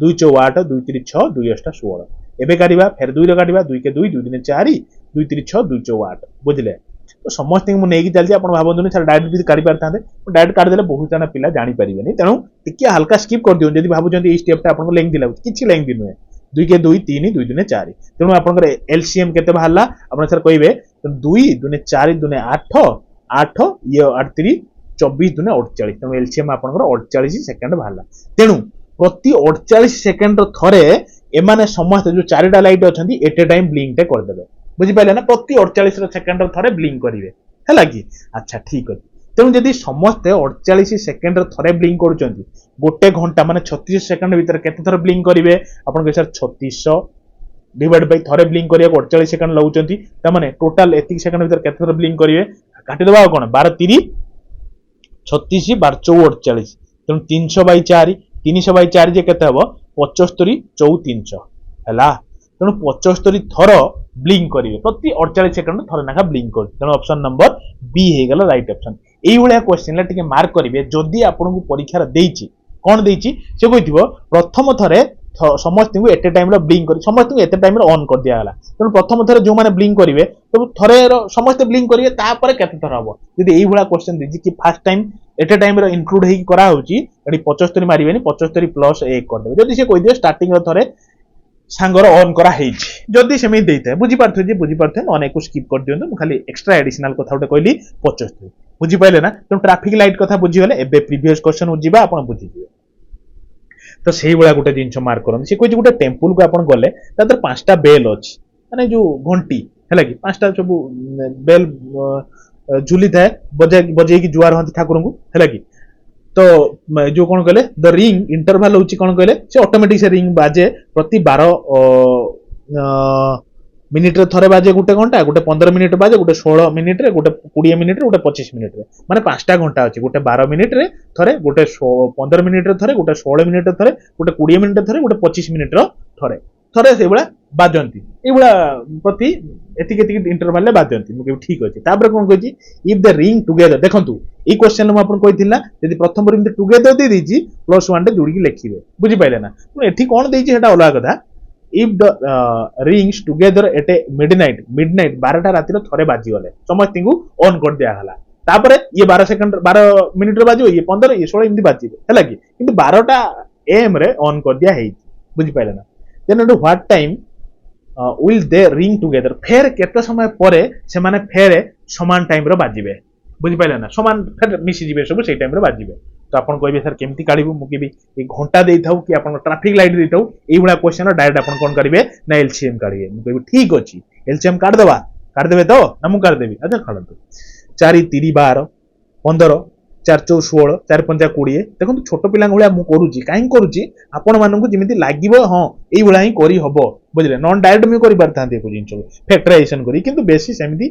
2 4 8 2 3 6 2 8 16 एबे काढिबा फेर 2 रे काढिबा 2 के 2 2 दुने 4 2 3 6 2 4 8 बुझले तो समस्त मु नेकी चलछि आपन भाबंतुनी सर डायरेक्ट भी काढि परथांते डायरेक्ट काढि देले बहुत जना पिला जानि परिबेनी तेनु टिके हल्का स्किप कर दियो जदि भाबुचंती ई स्टेप टा आपन लेंथ दिला किछि लेंथ दिनुए 2 के 2 3 2 दुने 4 तेनु आपन एलसीएम केते बाहरला आपन सर कहिबे 2 दुने 4 दुने 8 8 ये 8 3 24 दुने 48 तेनु एलसीएम आपन 48 सेकंड बाहरला तेनु प्रति 48 सेकंड थरे एमाने समस्त जो चारिटा लाइट अछंती एट ए टाइम ब्लिंक टे कर देबे बुझी पाइले ना प्रति 48 सेकंड थरे ब्लिंक करिवे हैला कि अच्छा ठीक अछि तेनु जदी समस्त 48 सेकंड थरे ब्लिंक करूचंती गोटे घंटा माने 36 सेकंड भीतर केते थरे ब्लिंक करिवे आपन के सर 3600 डिवाइड बाय थरे ब्लिंक करिया 48 सेकंड लागुचंती त माने टोटल एतिक सेकंड भीतर केते थरे ब्लिंक करिवे କାଟିଦେବା ଆଉ କ'ଣ 12 3 36 12 4 48 ତେଣୁ 300/4 300/4 ଯେ କେତେ ହେବ 75 4 300 ହେଲା। ତେଣୁ 75 ଥର ବ୍ଲିଙ୍କ କରିବେ ପ୍ରତି 48 ସେକେଣ୍ଡ ଥରେ ଲେଖା ବ୍ଲିଙ୍କ କରୁଛି। ତେଣୁ ଅପସନ ନମ୍ବର ବି ହେଇଗଲା ରାଇଟ୍ ଅପସନ। এইভଳିଆ କ୍ୱେଶ୍ଚିନ୍ ଟିକେ ମାର୍କ କରିବେ ଯଦି ଆପଣଙ୍କୁ ପରୀକ୍ଷାର ଦେଇଛି କ'ଣ ଦେଇଛି ସେ କହିଥିବ ପ୍ରଥମ ଥରେ ସମସ୍ତଙ୍କୁ ଏଟେ ଟାଇମରେ ବ୍ଲିଙ୍କ କରି ସମସ୍ତଙ୍କୁ ଏତେ ଟାଇମରେ ଅନ୍ କରିଦିଆଗଲା। ତେଣୁ ପ୍ରଥମ ଥରେ ଯେଉଁମାନେ ବ୍ଲିଙ୍କ କରିବେ ତେଣୁ ଥରେ ସମସ୍ତେ ବ୍ଲିଙ୍କ କରିବେ ତାପରେ କେତେ ଥର ହବ। ଯଦି এইଭଳିଆ କ୍ୱେଶ୍ଚିନ୍ ଦେଇଛି କି ଫାର୍ଷ୍ଟ ଟାଇମ ଏଟେ ଟାଇମରେ ଇନକ୍ଲୁଡ ହେଇକି କରାହଉଛି ଏଠି 75 ମାରିବେନି 75 ପ୍ଲସ୍ 1 କରିଦେବେ। ଯଦି ସେ କହିଦିଏ ଷ୍ଟାର୍ଟିଂର ଥରେ ସାଙ୍ଗର ଅନ୍ କରା ହେଇଛି ଯଦି ସେମିତି ଦେଇଥାଏ ବୁଝିପାରୁଥିବେ ଯେ ବୁଝିପାରୁଥିବେ ଅନେକକୁ ସ୍କିପ୍ କରିଦିଅନ୍ତୁ। ମୁଁ ଖାଲି ଏକ୍ସଟ୍ରା ଆଡିସନାଲ କଥା ଗୋଟେ କହିଲି 75 ବୁଝିପାରିଲେ ନା। ତେଣୁ ଟ୍ରାଫିକ ଲାଇଟ୍ କଥା ବୁଝିଗଲେ ଏବେ ପ୍ରିଭିୟସ୍ କ୍ୱେଶ୍ଚନ୍ ଯିବା ଆପଣ ବୁଝିଯିବେ। ତ ସେଇଭଳିଆ ଗୋଟେ ଜିନିଷ ମାର୍କ କରନ୍ତୁ। ସେ କହିଛି ଗୋଟେ ଟେମ୍ପୁଲକୁ ଆପଣ ଗଲେ ତା ଦେହରେ 5ଟା ବେଲ୍ ଅଛି ମାନେ ଯୋଉ ଘଣ୍ଟି ହେଲା କି 5ଟା ସବୁ ବେଲ୍ ଝୁଲିଥାଏ ବଜେଇକି ଜୁଆର ହନ୍ତି ଠାକୁରଙ୍କୁ ହେଲା କି। ତ ଯୋଉ କ'ଣ କହିଲେ ଦ ରିଙ୍ଗ ଇଣ୍ଟରଭାଲ ହଉଛି କ'ଣ କହିଲେ ସେ ଅଟୋମେଟିକ ସେ ରିଙ୍ଗ ବାଜେ ପ୍ରତି 12 ମିନିଟ୍ରେ ଥରେ ବାଜେ ଗୋଟେ ଘଣ୍ଟା ଗୋଟେ 15 ମିନିଟ୍ ବାଜେ ଗୋଟେ 16 ମିନିଟ୍ରେ ଗୋଟେ 20 ମିନିଟ୍ରେ ଗୋଟେ 25 ମିନିଟ୍ରେ ମାନେ 5ଟା ଘଣ୍ଟା ଅଛି ଗୋଟେ 12 ମିନିଟ୍ରେ ଥରେ ଗୋଟେ 15 ମିନିଟ୍ରେ ଥରେ ଗୋଟେ 16 ମିନିଟ୍ରେ ଥରେ ଗୋଟେ 20 ମିନିଟ୍ରେ ଥରେ ଗୋଟେ 25 ମିନିଟ୍ର ଥରେ ଥରେ ସେଇଭଳିଆ ବାଜନ୍ତି ଏଇଭଳିଆ ପ୍ରତି ଏତିକି ଏତିକି ଇଣ୍ଟରଭାଲରେ ବାଜନ୍ତି। ମୁଁ କହିବି ଠିକ ଅଛି। ତାପରେ କ'ଣ କହିଛି ଇଫ୍ ଦ ରିଙ୍ଗ ଟୁଗେଦର ଦେଖନ୍ତୁ ଏଇ କ୍ୱେଶ୍ଚନ ମୁଁ ଆପଣଙ୍କୁ କହିଥିଲା ଯଦି ପ୍ରଥମରୁ ଏମିତି ଟୁଗେଦର ଦେଇଦେଇଛି +1 ଯୋଡ଼ିକି ଲେଖିବେ ବୁଝିପାରିଲେ ନା। ଏଠି କ'ଣ ଦେଇଛି ସେଟା ଅଲଗା କଥା। if the rings together at a midnight 12ଟା ରାତିର ଥରେ ବାଜିଗଲେ ସମସ୍ତଙ୍କୁ ଅନ୍ କରି ଦିଆଗଲା ତାପରେ ଇଏ 12 ସେକେଣ୍ଡ 12 ମିନିଟରେ ବାଜିବ ଇଏ 15 ଇଏ 16 ଏମିତି ବାଜିବ ହେଲା କି କିନ୍ତୁ 12ଟା AM ରେ ଅନ୍ କରି ଦିଆ ହେଇଛି ବୁଝିପାରିଲେ ନା। then at what time will they ring together ଫେର କେତେ ସମୟ ପରେ ସେମାନେ ଫେର ସମାନ ଟାଇମରେ ବାଜିବେ ବୁଝିପାରିଲେ ନା ସମାନ ଫେର ମିଶିଯିବେ ସବୁ ସେଇ ଟାଇମରେ ବାଜିବେ। ତ ଆପଣ କହିବେ ସାର୍ କେମିତି କାଢିବୁ ମୁଁ କହିବି ଏ ଘଣ୍ଟା ଦେଇଥାଉ କି ଆପଣ ଟ୍ରାଫିକ ଲାଇଟ୍ ଦେଇଥାଉ এইଭଳିଆ କ୍ୱେଶ୍ଚନ ଡାଇରେକ୍ଟ ଆପଣ କ'ଣ କରିବେ ନା ଏଲସିଏମ୍ କାଢିବେ। ମୁଁ କହିବି ଠିକ ଅଛି ଏଲସିଏମ୍ କାଢିଦେବେ ତ ନା ମୁଁ କାଢିଦେବି ଆଚ୍ଛା କାଢନ୍ତୁ 4 3 12 15 4 4 16 4 5 20 ଦେଖନ୍ତୁ ଛୋଟ ପିଲାଙ୍କ ଭଳିଆ ମୁଁ କରୁଛି କାହିଁକି କରୁଛି ଆପଣ ମାନଙ୍କୁ ଯେମିତି ଲାଗିବ ହଁ এইଭଳିଆ ହିଁ କରି ହବ ବୁଝିଲେ ନନ୍ ଡାଇରେକ୍ଟ ମୁଁ କରିପାରିଥାନ୍ତି ଏ ଜିନିଷକୁ ଫ୍ୟାକ୍ଟରାଇଜେସନ କରି କିନ୍ତୁ ବେଶୀ ସେମିତି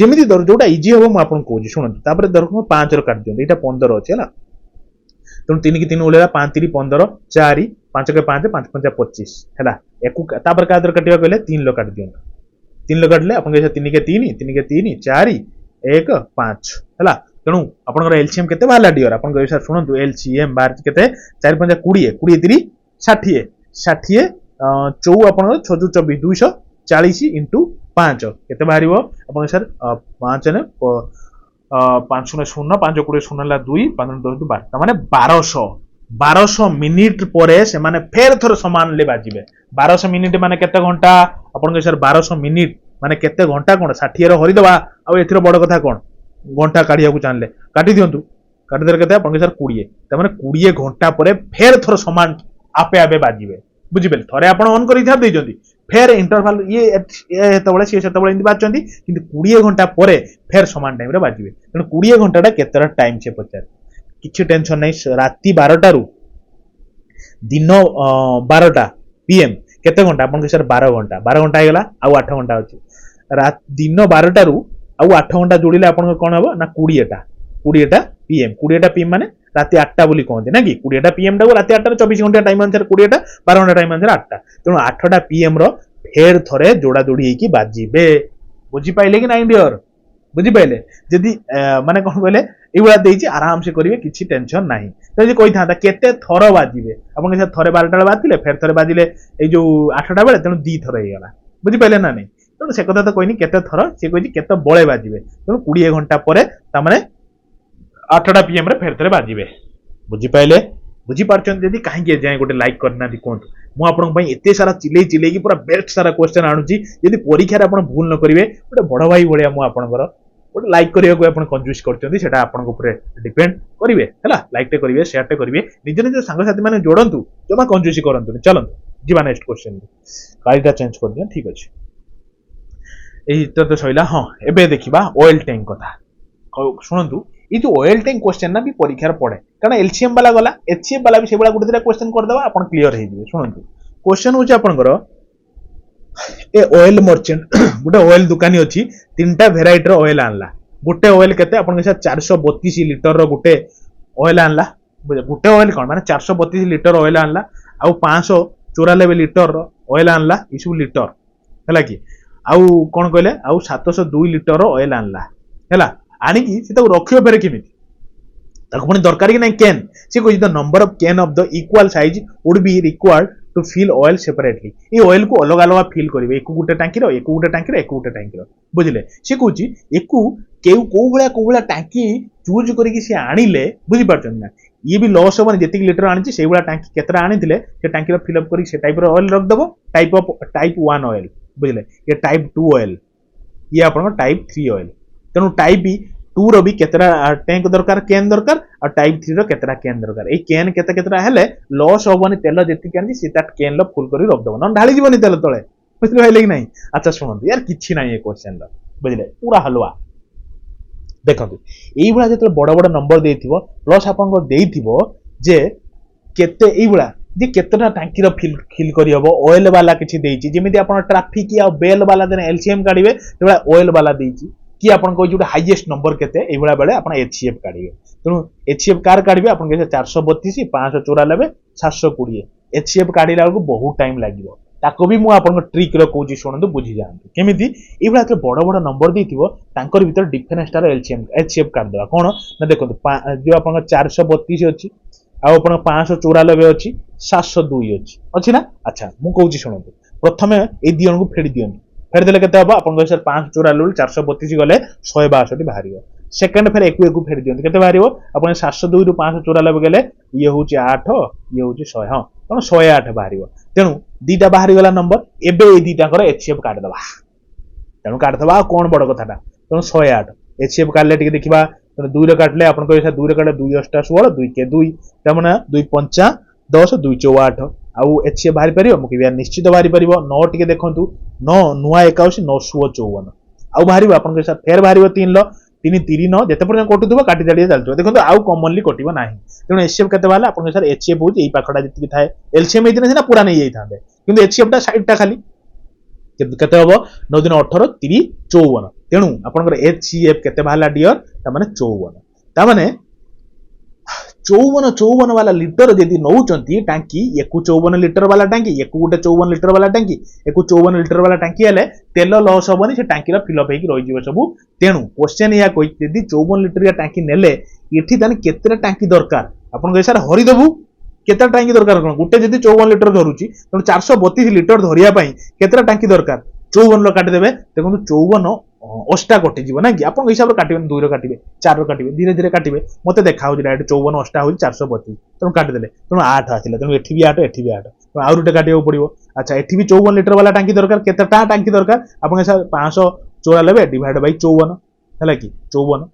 ଯେମିତି ଯୋଉଟା ଇଜି ହବ ମୁଁ ଆପଣଙ୍କୁ କହୁଛି ଶୁଣନ୍ତୁ। ତାପରେ ଧର 5 ର କାଟି ଦିଅନ୍ତୁ ଏଇଟା 15 ଅଛି ହେଲା ତେଣୁ 3 କି 3 ଓଳିଲା 5 3 15 4 5 के 5 5 5 25 ହେଲା ୟାକୁ ତାପରେ କାହା ଦ୍ୱାରା କାଟିବା କହିଲେ 3 ର କାଟି ଦିଅନ୍ତୁ 3 ର କାଟିଲେ ଆପଣ କହିବେ 3 के 3 3 के 3 4 1 5 ହେଲା ତେଣୁ ଆପଣଙ୍କର ଏଲସିଏମ୍ କେତେ ବାହାରିଲା ଡିଅର ଆପଣ କହିବେ ସାର୍ ଶୁଣନ୍ତୁ ଏଲସିଏମ୍ ବାହାରିଛି କେତେ 4 5 20 20 3 60 60 ଚଉ ଆପଣଙ୍କର 6 24 240 ଇଣ୍ଟୁ 5 କେତେ ବାହାରିବ ଆପଣ ସାର୍ 5 ନେ 5 0 0 5 20 0 ହେଲା 2 5 10 12 ତାମାନେ 1200 ମିନିଟ୍ ପରେ ସେମାନେ ଫେର ଥର ସମାନରେ ବାଜିବେ। 1200 ମିନିଟ୍ ମାନେ କେତେ ଘଣ୍ଟା ଆପଣ କହିବେ ସାର୍ 1200 ମିନିଟ୍ ମାନେ କେତେ ଘଣ୍ଟା କ'ଣ 60 ର ହରିଦବା ଆଉ ଏଥିର ବଡ କଥା କ'ଣ ଘଣ୍ଟା କାଢିବାକୁ ଚାହିଁଲେ କାଟି ଦିଅନ୍ତୁ କାଟିଦେଲେ କେତେ ଆପଣ ସାର୍ 20 ତାମାନେ 20 ଘଣ୍ଟା ପରେ ଫେର ଥର ସମାନ ଆପେ ଆପେ ବାଜିବେ ବୁଝିପାରିଲେ। ଥରେ ଆପଣ ଅନ୍ କରି ଛାଡ଼ି ଦେଇଛନ୍ତି ଫେର ଇଣ୍ଟରଭାଲ ଇଏ ସେତେବେଳେ ସିଏ ସେତେବେଳେ ଏମିତି ବାଜୁଛନ୍ତି କିନ୍ତୁ 20 ଘଣ୍ଟା ପରେ ଫେର ସମାନ ଟାଇମରେ ବାଜିବେ। ତେଣୁ 20 ଘଣ୍ଟାଟା କେତେଟା ଟାଇମ ସେ ପଚାରେ କିଛି ଟେନସନ ନାହିଁ ରାତି 12ଟାରୁ ଦିନ 12ଟା PM କେତେ ଘଣ୍ଟା ଆପଣ ସାର୍ 12 ଘଣ୍ଟା ହେଇଗଲା ଆଉ 8 ଘଣ୍ଟା ଅଛି ଦିନ 12ଟାରୁ ଆଉ 8 ଘଣ୍ଟା ଯୋଡ଼ିଲେ ଆପଣଙ୍କର କ'ଣ ହବ ନା 20ଟା PM 20ଟା PM ମାନେ ରାତି 8ଟା ବୋଲି କହନ୍ତି ନା କି 20ଟା PM ଟାକୁ ରାତି 8ଟାରେ 24 ଘଣ୍ଟା ଟାଇମ ଅନୁସାରେ 20ଟା 12 ଘଣ୍ଟା ଟାଇମ ଅନୁସାରେ 8ଟା ତେଣୁ 8ଟା PM ର ଫେର ଥରେ ଯୋଡ଼ା ଯୋଡ଼ି ହେଇକି ବାଜିବେ ବୁଝିପାଇଲେ କି ନାଇଁ ଡିଅର ବୁଝିପାଇଲେ। ଯଦି ମାନେ କ'ଣ କହିଲେ এইଭଳିଆ ଦେଇଛି ଆରାମସେ କରିବେ କିଛି ଟେନସନ ନାହିଁ। ଯଦି କହିଥାନ୍ତା କେତେ ଥର ବାଜିବେ ଆପଣ ଥରେ 12ଟା ବେଳେ ବାଜିଲେ ଫେର ଥରେ ବାଜିଲେ ଏଇ ଯୋଉ 8ଟା ବେଳେ ତେଣୁ 2 ଥର ହେଇଗଲା ବୁଝିପାରିଲେ ନା ନାଇଁ। ତେଣୁ ସେ କଥା ତ କହିନି କେତେ ଥର ସେ କହିଛି କେତେ ବଳେ ବାଜିବେ ତେଣୁ 20 ଘଣ୍ଟା ପରେ ତାମାନେ 8ଟା PM ରେ ଫେର ଥରେ ବାଜିବେ ବୁଝିପାରିଲେ। ବୁଝିପାରୁଛନ୍ତି ଯଦି କାହିଁକି ଏଯାଏଁ ଗୋଟେ ଲାଇକ୍ କରିନାହାନ୍ତି କୁହନ୍ତୁ। ମୁଁ ଆପଣଙ୍କ ପାଇଁ ଏତେ ସାରା ଚିଲେଇକି ପୁରା ବେଷ୍ଟ ସାରା କ୍ୱେଶ୍ଚନ ଆଣୁଛି ଯଦି ପରୀକ୍ଷାରେ ଆପଣ ଭୁଲ ନ କରିବେ ଗୋଟେ ବଡ ଭାଇ ଭଳିଆ ମୁଁ ଆପଣଙ୍କର ଗୋଟେ ଲାଇକ୍ କରିବାକୁ ଆପଣ କଞ୍ଜୁସ କରୁଛନ୍ତି ସେଟା ଆପଣଙ୍କ ଉପରେ ଡିପେଣ୍ଡ କରିବେ ହେଲା। ଲାଇକ୍ଟେ କରିବେ ସେୟାରଟେ କରିବେ ନିଜ ସାଙ୍ଗସାଥି ମାନେ ଯୋଡ଼ନ୍ତୁ ଜମା କଞ୍ଜୁସି କରନ୍ତୁନି। ଚାଲନ୍ତୁ ଯିବା ନେକ୍ସଟ କ୍ୱେଶ୍ଚନ ଗାଡ଼ିଟା ଚେଞ୍ଜ କରିଦିଅ ଠିକ ଅଛି ଏଇ ତ ସଇଲା। ହଁ ଏବେ ଦେଖିବା ଅଏଲ ଟ୍ୟାଙ୍କ କଥା ଶୁଣନ୍ତୁ এই যে অয়েল ট্যাঙ্ক কোশ্চেন না বি পরীক্ষার পড়ে কারণ এলসিএম বালা গলা এচসিএফ বালা বি সেগুলা গোটে দিটা কোশ্চেন করদেবা আপন ক্লিয়ার হয়ে যাবে। শুনন্তু কোশ্চেন হচ্ছে আপনার ए ऑयल मर्चेंट गोटे ऑयल दुकानी अच्छी 3टा भेराइटर ऑयल आनला गोटे ऑयल केते आपन के 432 लिटर रो गोटे ऑयल आनला गोटे ऑयल कोन माने 432 लिटर ऑयल आनला आ 594 लिटर रो ऑयल आनला इसु लिटर हैला कि आउ कोन कहले आउ 702 लिटर रो ऑयल आनला हैला आनी कि से तो रखियो फेरे केमिति ताको पुनी दरकार कि नहीं कैन से कोइ the number of can of the equal size would be required to fill oil separately ये ऑयल को अलग अलग फिल करिवे एक गुटे टांकी रो एक गुटे टांकी रो एक गुटे टांकी रो बुझिले से कहूची एकु केउ को भला टांकी चूज करिकि से आनिले बुझि पारछन ना ये भी लॉस होबन जेतिक लीटर आनिछि सेइ भला टांकी केतरा आनिथिले से टांकी रो फिल अप करि से टाइप रो ऑयल रख दबो टाइप 1 ऑयल बुझिले ये टाइप 2 ऑयल ये आपन टाइप 3 ऑयल तेनु टाइप भी 2 रो भी केतरा टैंक दरकार कैन दरकार और टाइप 3 रो केतरा कैन दरकार ए कैन केतरा हेले लॉस होबनी तेल जेति कैन से तात कैन लो फुल करी रख दबो न ढाली जीवनी तेल तळे बुझले भाई कि नहीं अच्छा सुनंतु यार किछि नाही ए क्वेश्चन लो बुझले पूरा हलवा देखंतु एई बडा जेते बड़ बड़ नंबर देथिबो प्लस आपन को देथिबो जे केते एई बडा जे केतना टांकी रो फिल करी हबो ऑयल वाला किछि देछि जेमिति आपन ट्रैफिक या बेल वाला देने एलसीएम काढिबे तेबा ऑयल वाला देछि कि आपन को जोटा हाईएस्ट नंबर केते एई बडा बेले आपन एचसीएफ काढिबे तेनु एचसीएफ कार काढिबे आपन के 432 594 720 एचसीएफ काढिला को बहुत टाइम लागिवो ताको भी मु आपन ट्रिक रो कहूची सुनंतु बुझी जांतु केमिति एई बडा तो बड़ बड़ नंबर देथिबो तांकर भीतर डिफरेंस स्टार एलसीएम एचसीएफ काढ देबा कोन ना देखंतु जो आपन 432 अछि आ आपन 594 अछि 702 अछि ना अच्छा मु कहूची सुनंतु प्रथमे ए दियन को फेडी दियन फेर देले केते हबो आपन सर 594 432 गले 162 बाहरियो सेकंड फेर एकु एकु फेर दियन केते बाहरियो आपन 702 रु 594 गले ये होची 8 ये होची 100 हां तण 108 बाहरियो तेनु दीटा बाहरी गला नंबर एबे ए दीटा कर एचसीएफ काट दबा तेनु काट दबा कोन बड़ कथाटा तण 108 एचसीएफ काटले टिके देखिबा तण 2 रे काटले आपन कहै 2 रे काटले 2 8 16 2 के 2 तमना 2 5 10 2 4 आउ एचसीएफ बाहरी परियो मु कि निश्चित बाहरी परिबो 9 टिके देखंतु 9 नुआ 21 954 आउ बाहरी आपन के फेर बाहरी 3 लो 3 3 9 जते पर्यंत कटुथबो काटी जाडी चलतो देखंतु आउ कॉमनली कटिबो नाही तेनु एचसीएफ केते बाला आपन के एचसीएफ होची एई पाखडा जति थाए एलसीएम एदिन सिना पूरा नै जाइथांबे किंतु एचसीएफ टा साइड टा खाली केते हबो 9 दिन 18 3 54 तेनु आपन के एचसीएफ केते बाला डियर ता माने 54 ता माने 54 वाला लिटर यदि नौचंती टांकी एकु 54 लिटर वाला टांकी एकु गोटे 54 लिटर वाला टांकी एकु 54 लिटर वाला टांकी हेले तेल लॉस होबनी से टांकी रा फिल अप हेकी रहि जिवो सब तेनु क्वेश्चन या कोइ यदि 54 लिटर या टांकी नेले एठी तने केतरा टांकी दरकार आपन सर हरि दबु केतरा टांकी दरकार कोन गोटे यदि 54 लिटर धरुची त 432 लिटर धरिया पई केतरा टांकी दरकार 54 लो काटि देबे देखो 54 अष्टा कटि जीव ना कि आपन हिसाब रे काटिबे 2 रो काटिबे 4 रो काटिबे धीरे धीरे काटिबे मते देखा हो डायरेक्ट 54 अष्टा हो 432 तनु काटि देले तनु 8 आथिला तनु एठी भी 8 एठी भी 8 तो आउर उटे काटियो पड़िबो अच्छा एठी भी 54 लिटर वाला टांकी दरकार केतटा टांकी दरकार आपन हिसाब 594 डिवाइड बाय 54 हला कि 54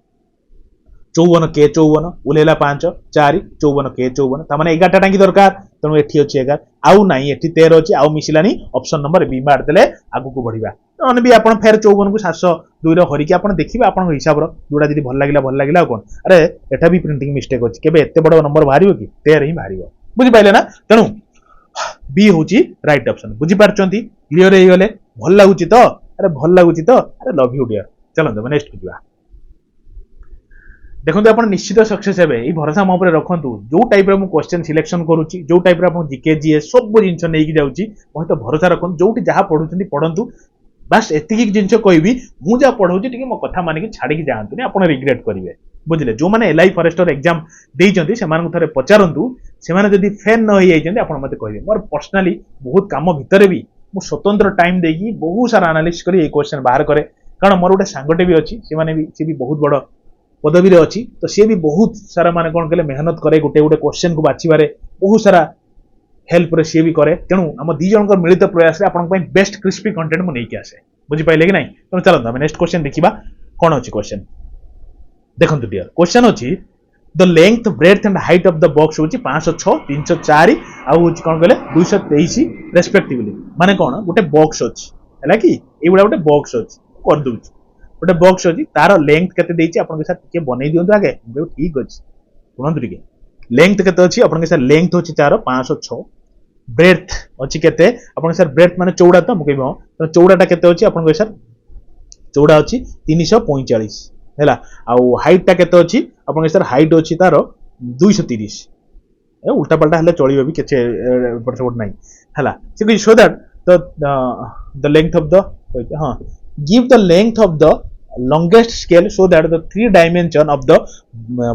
54 के 54 उलेला 5 4 54 के 54 त माने 11 टांकी दरकार तनु एठी अछि 11 आउ नाही एठी 13 अछि आउ मिसिलानी ऑप्शन नंबर बी मार देले आगु को बढ़िबा तने भी आपन फेर 54 को 702 रो हरि के आपन देखिबा आपन हिसाब रो जोडा जदी भल लागिला कोन अरे एटा भी प्रिंटिंग मिस्टेक अछि केबे एते बड़ नंबर बाहरियो कि 13 ही बाहरियो बुझि पाइले ना तनु बी होची राइट ऑप्शन बुझि पारचंती क्लियर हे गले भल लागुची तो अरे भल लागुची तो अरे लव यू डियर चलो नेक्स्ट बुझिबा देखो आप निश्चित सक्सेस हे भरोसा मो रखु जो टाइप मु क्वेश्चन सिलेक्शन करुच्ची जो टाइप जीके जीएस सब जिन नहीं जाऊँगी बहुत तो भरोसा रखु जो जहाँ पढ़ुं पढ़ु बास एतिक जिन कहबी मुझे पढ़ाऊँ मो कथा मानिक छाड़ी जातुनि आप रिग्रेट करेंगे बुझे जो मैंने एलआई फॉरेस्टर एग्जाम देते थे पचारतु से जब फेल न होती आप मत कहे मोर पर्सनाली बहुत कम भितर भी मुझे स्वतंत्र टाइम देकी बहुत सारा एनालिसिस कर क्वेश्चन बाहर करे कारण मोर गोटे सांगटे भी अच्छी सी भी बहुत बड़ पदवी रे अच्छी तो सी भी बहुत सारा माने कौन कहले मेहनत करे गोटे गोटे क्वेश्चन को बाछिबारे बहुत सारा हेल्प रे सी भी करे तेणु आम दी जन मिलित प्रयास रे आपन पई बेस्ट क्रिस्पी कंटेंट मु नेकी आसे बुझी पाइले कि नहीं तेणु चलो हम नेक्स्ट क्वेश्चन देखिबा कोन अछि क्वेश्चन देखंतु डियर क्वेश्चन अछि the length breadth and height of the box होछि 506 304 आ होछि कोन कहले 223 रेस्पेक्टिवली माने कोन गोटे बॉक्स अछि हैला कि एबुडा गोटे बॉक्स अछि कर दूछि गोटे बॉक्स अछि तार लेंथ केते देछि आपन के साथ के बनै दियंतु आगे ठीक अछि सुनंतु टिके लेंथ केते अछि आपन के साथ लेंथ होछि तार 506 ब्रेड्थ अछि केते आपन के साथ ब्रेड्थ माने चौड़ा तो मु कहबो तो चौड़ाटा केते अछि आपन के साथ चौड़ा अछि 345 हैला आउ हाइट टा केते अछि आपन सर हाइट अछि तार 230 उल्टा पल्टा हेले चलिबो भी केचे एपट सेपट नाही हैला से कहि so that the length of the हां give the length of the longest scale so that the three dimension of the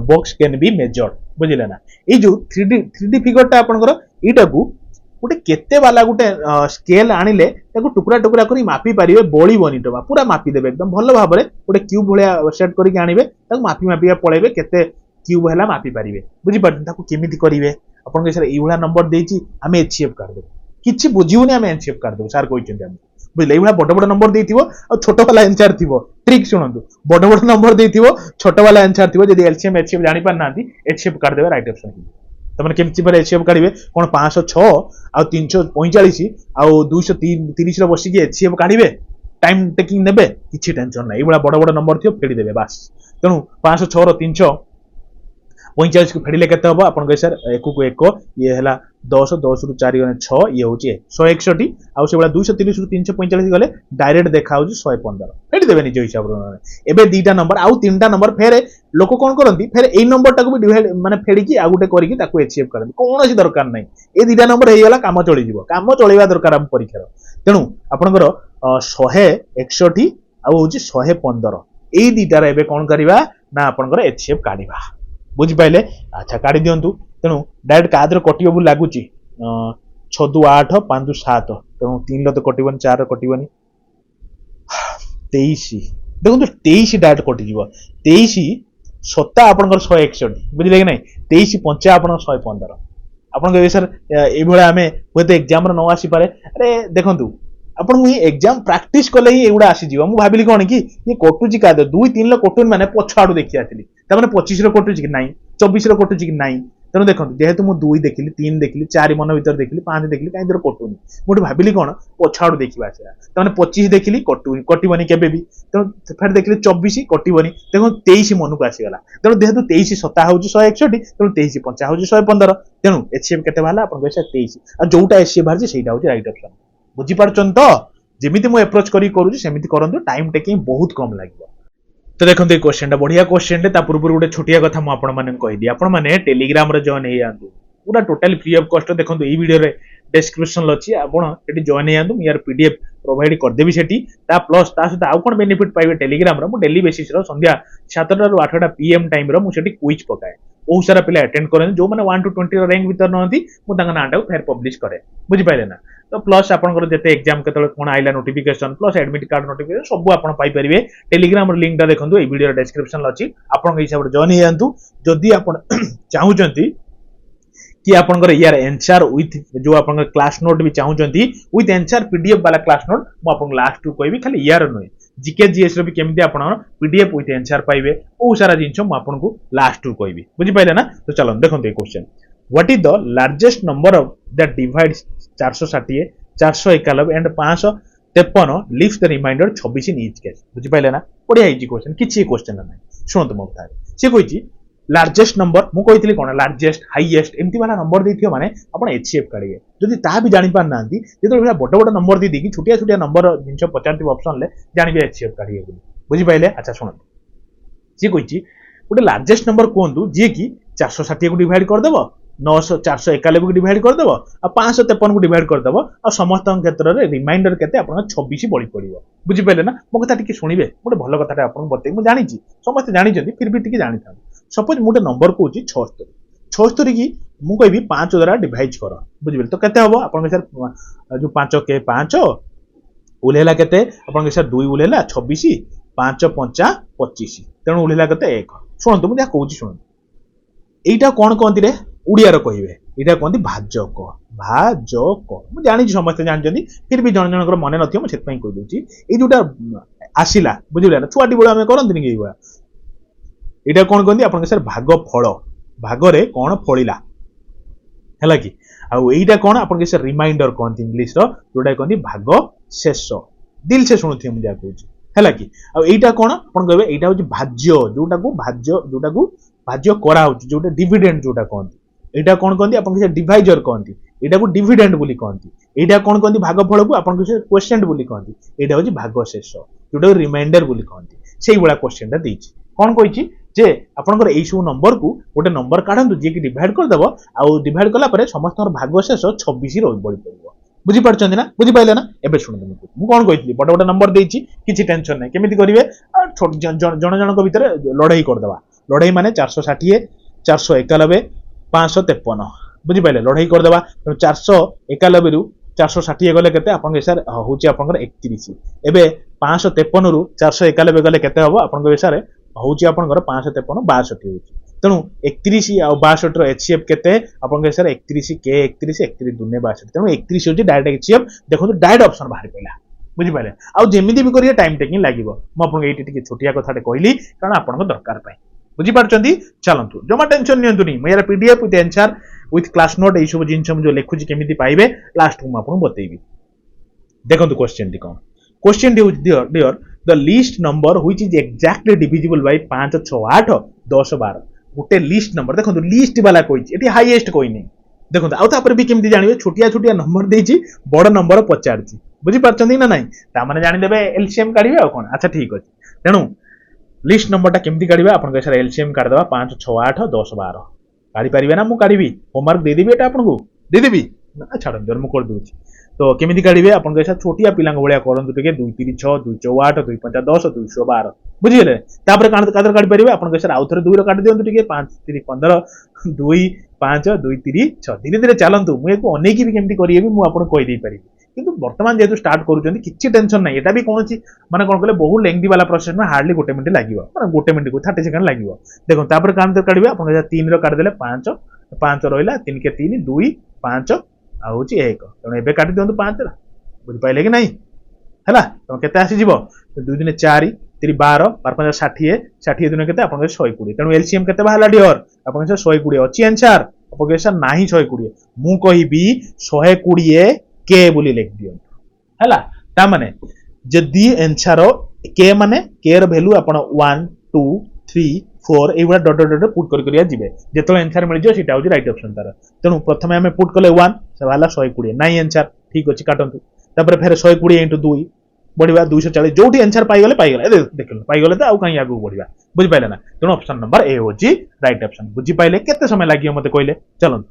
box can be measured बुझिले ना ए जो 3D फिगर टा आपनकर एटा को गोटे केते वाला गोटे स्केल आनिले ताको टुकड़ा टुकड़ा करी मापी पारिबे बोली बनी टबा पूरा मापी देबे एकदम भलो भाबरे गोटे क्यूब भलिया सेट करी आनिबे ताको मापी मापी पळेबे केते क्यूब हला मापी पारिबे बुझि पार ताको केमिति करिवे आपन के सर ए भला नंबर देछि हमें एचसीएफ कर देबे किछि बुझिउनी हमें एचसीएफ कर देबे सर कहिचंती हम बुझले ए भला बड़ बड़ नंबर देथिबो आ छोटो वाला आंसर थिबो ट्रिक सुनंतु बड़ बड़ नंबर देथिबो छोटो वाला आंसर थिबो जदी एलसीएम एचसीएफ जानि पार नांती एचसीएफ कर देबे राइट ऑप्शन तमने केमति पर एचसीएफ काढिबे कोन 506 आ 345 आ 230 रो बसी के एचसीएफ काढिबे टाइम टेकिंग नेबे किछि टेंशन नै एबला बड़ बड़ नंबर थियो फेडी देबे बस तेनु 506 रो 345 को फेडिले केते हबो आपन के सर 1 को 1 ये हला 10 10 रु 4 गने 6 ये होची 161 आ सेबला 230 रु 345 गले डायरेक्ट देखा होची 115 फेडी देबे निज हिसाब रो एबे दीटा नंबर आउ तीनटा नंबर फेरे लोक कोन करंती फेर एई नंबर टाको भी डिवाइड माने फेडी की आ गुटे करी की ताको एचसीएफ करंती कोनोसी दरकार नै ए दीटा नंबर हेई गला काम चली जीवो काम चलेबा दरकार हम परीक्षा तेनु आपनकर 161 आ होची 115 एई दीटा रे एबे कोन करिवा ना आपनकर एचसीएफ काढिबा बुझि पाइले अच्छा काढी दियंतु तेनु डायरेक्ट कादर कटियो बु लागुची 6 2 8 5 2 7 तेनु 3 ल तो कटिबन 4 कटिबनी 23 देखो 23 डायरेक्ट कटि जीवो 23 सत्ता आपनकर 161 बुझिले कि नै 23 5 आपन 115 आपन के सर ए भळे हमें होते एग्जाम रो न आसी पारे अरे देखंतु आपन मु एग्जाम प्रैक्टिस कले ही एउडा आसी जीवा मु भाबिली कोन की ये कोटुची का 2 3 ल कोटुन माने पछाडू देखि आथिली त माने 25 रो कोटुची कि नाही 24 रो कोटुची कि नाही तेनु देखंतु जेहेतु मु 2 देखिली 3 देखिली 4 मन भीतर देखिली 5 देखिली काई दर कोटुनी मुठी भाबिली कोन पछाडू देखिबा से त माने 25 देखिली कोटिबनी केबे भी त फेर देखिली 24 कोटिबनी देखो 23 मन को आसी गला तेनु जेहेतु 23 सत्ता होची 161 तेनु 23 50 होची 115 तेनु एचसीएफ केते भाला अपन गयसा 23 आ जोटा एचसीएफ भारजे सेटा होची राइट ऑप्शन बुझी पारछन तो जेमिति मु अप्रोच करी करूची सेमिति करंतु टाइम टेकिंग बहुत कम लागबो तो देखो ये क्वेश्चन टा बढ़िया क्वेश्चन टे ता पूर्व गोटे छोटिया कथा मु आपण माने कहि दी आपण माने टेलीग्राम रे जॉइन हे आंतु पूरा टोटली फ्री ऑफ कॉस्ट देखो ई वीडियो रे डिस्क्रिप्शन लछि आपण एटी जॉइन हे आंतु यार पीडीएफ प्रोवाइड कर देबी सेठी ता प्लस ता सहित आउ कोन बेनिफिट पाइबे टेलीग्राम रे मु डेली बेसिस रो संध्या 7 टा रु 8 टा पीएम टाइम रो मु सेठी क्विज पकाए बहुत सारा पिला अटेंड करन जो माने 1 टू 20 रो रैंक भीतर नहंती मु तांगा नाटा फेर पब्लिश करे बुझि पाइले ना तो प्लस आपनकर जते एग्जाम केतले कोन आइला notification plus admit card notification सब आपन पाई परिबे टेलीग्राम रो लिंक टा देखंतु ए वीडियो डिस्क्रिप्शन लछि आपन हिसाब रे जॉइन हेयंतु जदी आपन चाहुचंती कि आपनकर यार आंसर विथ जो आपन क्लास नोट भी चाहुचंती विथ आंसर पीडीएफ वाला क्लास नोट मु आपन लास्ट टू कहबी खाली यार नय जीके जीएस रो भी केमती आपन पीडीएफ विथ आंसर पाइबे ओ सारा जिंस मु आपन को लास्ट टू कहबी बुझि पाइले ना तो चलो देखंतु a question what is the largest number of that divides 460 491 and 553 leaves the remainder 26 in each case बुझि पाइले ना बढ़िया इजी क्वेश्चन किछि क्वेश्चन नै सुनतो मो बता से कहिछि लार्जेस्ट नंबर मु कहितली कोन लार्जेस्ट हाईएस्ट एमती वाला नंबर देथियो माने आपण एचसीएफ काढिए जदी ता भी जानि पार नांती जेतो बडा बड नंबर दे कि छोटिया छोटिया नंबर जिंस 50 ऑप्शन ले जानिबे एचसीएफ काढिए बोली बुझि पाइले अच्छा सुनतो से कहिछि गोटे लार्जेस्ट नंबर कोंदु जे कि 460 को डिवाइड कर देबो 900 491 को डिवाइड कर देबो आ 553 को डिवाइड कर देबो आ समस्त क्षेत्र रे रिमाइंडर केते आपण 26 बळी पड़िबो बुझि पाइले ना मो कथा टिके सुनिबे गोटे भलो कथाटे आपण बते मु जानि छी समस्त जानि जदी फिर भी टिके जानि था सपोज मोटे नंबर कहूची 76 76 की मु कहबी 5 द्वारा डिवाइड कर बुझिबे तो केते हबो आपण के सर जो 5 के 5 उलेला केते आपण के सर 2 उलेला 26 5 5 25 तेणु उलेला केते 1 सुनतो मु जा कहूची सुन एटा कोन कोंती रे उड़िया रो कहिबे एटा कोंती भाजक भाजक मु जानि समस्त जानि जदी फिर भी जन जनकर मने नथियो मु सेत पई कहि दोची ए जोटा आसिला बुझिले ना छुआटी बळ हमें करंती नि गइबा एटा कोन कोंती आपन के सर भाग फळ भागरे कोन फळिला हैला कि आ एटा कोन आपन के सर रिमाइंडर कोंती इंग्लिश रो जोटा कोंती भाग शेष दिल से सुनुथि मु जा कहूची हैला कि आ एटा कोन आपन कहबे एटा होची भाज्य जोटा को भाज्य करा होची जोटा डिविडेंड जोटा कोंती एटा कोन कोंती आपन के सर डिवाइजर कोंती एटा को डिविडेंड बोली कोंती एटा कोन कोंती भाग फळ को आपन के सर क्वेश्चन बोली कोंती एटा होची भाग शेष जोटा रिमाइंडर बोली कोंती सेही बडा क्वेश्चन ता देछि कौन कही जे आपनकर एई सब नंबर को गोटे नंबर काढंतु जे कि डिवाइड कर देबो आ डिवाइड कला परे समस्त भागशेष 26 रही पड़ो बुझी पारछन्ती ना बुझी पाइले ना एबे सुन मु कोन कहितली बड़ बड़ नंबर देछि किछि टेंशन नै केमिति करिवे जण जणक भितर लड़ाई कर देबा लड़ाई माने 460 491 553 बुझी पाइले लड़ाई कर देबा 491 रु 460 गले केते आपन सर होची आपनकर 31 एबे 553 रु 491 गले केते हबो आपन विषय होची आपनकर 553 62 होची तेणु 31 आ 62 रो एचसीएफ केते आपन सर 31 के 31 31 दुने 62 तेणु 31 होची डायरेक्ट एचसीएफ देखो डायरेक्ट ऑप्शन बाहर पइला बुझी पाइले आ जेमिति भी करिए टाइम टेकिंग लागिवो म आपन एटी टिके छोटिया कथाटे कहली कारण आपन दरकार पाई बुझी पारछंती चलंतु जमा टेंशन नियंतु नहीं मेरा PDF with answer with class note ए सब जिंस जो लिखुची केमिति पाइबे लास्ट को म आपन बतेइबी देखंतु क्वेश्चन टी कोन question D dear the list number which is exactly divisible by 5 6 8 10 12 गोटे लिस्ट नंबर देखंतु लिस्ट वाला कोइची एटी हाईएस्ट कोइ नै देखंतु आउ तापर भी केमिति जानिबे छोटिया छोटिया नंबर देछि बड़ नंबर पचारछि बुझी पारछंती ना नाही ता माने जानि देबे एलसीएम काढिबे आ कोन अच्छा ठीक अछि तेनु लिस्ट नंबर टा केमिति काढिबे आपन केसर एलसीएम काढ देबा 5 6 8 10 12 काढी परिबे ना मु काढिबी होमवर्क दे देबी एटा आपन को दे देबी ना छाड़ दर मु कर दूची तो केमिति काढिबे आपन केसर छोटिया पिलांग भलिया करंतु टिके 2 3 6 2 4 8 2 5 10 212 बुझिले तापर काढ परिबे आपन केसर आउथरे 2 रो काढ दियंतु टिके 5 3 15 2 5 2 3 6 धीरे धीरे चलंतु मु एको अनेकी भी केमिति करियेबी मु आपन कहि देई परिबी किंतु वर्तमान जेतु स्टार्ट करूचंदी किछि टेंशन नै एटा भी कोनोची माने कोन कहले बहु लेंथी वाला प्रोसेस में हार्डली गोटे मिनिट लागिवो माने गोटे मिनिट को 30 सेकंड लागिवो देखो तापर काढिबे आपन केसर 3 रो काढ देले 5 5 रहिला 3 के 3 2 5 आ होची 1 तने एबे काटि दियंतु 5 रा बुझ पाइले कि नहीं हैला तो केते आसी जीवो 2 दिन 4 3 12 5 60 60 दिन केते आपन 120 तेनु एलसीएम केते बाहला डियर आपन 120 अछि आंसर आपन केसर नाही 120 मु कहिबी 120 के बोली लिख दियंतु हैला ता माने जदी आंसर के माने के रो वैल्यू आपन 1 2 3 4 एवडा डॉट डॉट डॉट पुट करिया जिवे जेतो आंसर मिल जो सीटा होची राइट ऑप्शन तार तेनु प्रथमे हमें पुट कले 1 से वाला 120 नाही आंसर ठीक अछि काटंतु तापर फेर 120 * 2 बढ़िबा 240 जोटी आंसर पाई गले देखल पाई गले त आउ कहीं आगु बढ़िबा बुझ पाइले ना तेनु ऑप्शन नंबर ए होची राइट ऑप्शन बुझी पाइले केते समय लागियो मते कहले चलो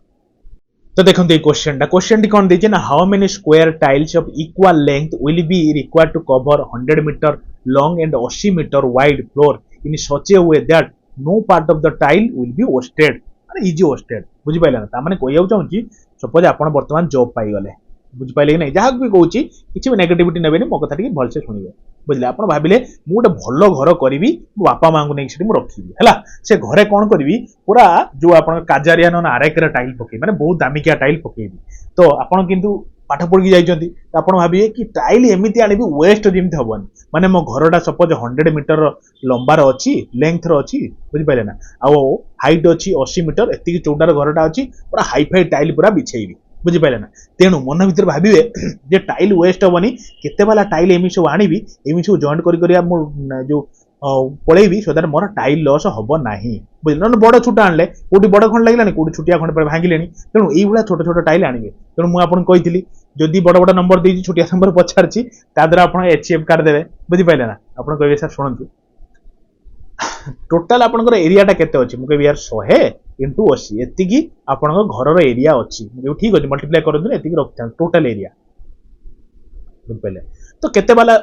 तो देखंतु ए क्वेश्चन टी कोन देछि ना how many square tiles of equal length will be required to cover 100 meter long and 80 meter wide floor in such a way that no part of the tile will be wasted माने easy wasted बुझी पाइले ना ता माने कहियो चाहूची suppose आपण वर्तमान job पाई गले बुझी पाइले कि नहीं जहा भी कहूची किछि भी नेगेटिविटी नेबेनी मो कथा टिके भल से सुनिबे बुझले आपण भाबिले मु गोटे भलो घर करबी बापा मांगु नै सेठी मु रखिबी हला से घरे कोन करबी पूरा जो आपण काजारिया न आरेकर टाइल पके माने बहुत दामिकिया टाइल पकेबी तो आपण किंतु पाठ पढ़ी जाइछंती आपण भाबिए कि टाइल एमिति आनिबी वेस्ट जेमिति हबन माने मो घरटा सपोज 100 मीटर लंबार अछि लेंथ रो अछि बुझि पाइले ना आ हाइट अछि 80 मीटर एति चौडार घरटा अछि पूरा हाई फाई टाइल पूरा बिछेइबी बुझी पाइले ना तेणु मन भीतर भाबिबे जे टाइल वेस्ट हबनी केते वाला टाइल एमि सब आनिबी एमि सब जॉइंट करी मो जो पळेबी so that more tile loss हबो नाही बुझल न बड़ छोटा आनले कोठी बड़ खंड लागिलानी कोठी छुटिया खंड पर भांगिलेनी तेणु एई भला छोटा छोटा टाइल आनिबे तेणु मु आपन कहितली जदी बड़ बड़ नंबर देजी छुटिया नंबर पछारची ता द्वारा आपन एचसीएफ कार्ड देबे बुझी पाइले ना आपन कहबे सर सुनंतु टोटल आपनकर एरिया टा केते अछि मु कहबी यार 100 into 80 एति की आपन घर एरिया अछि मु ठीक अछि मल्टीप्लाई करदु एति की रखता टोटल एरिया बुझ पाइले तो केते वाला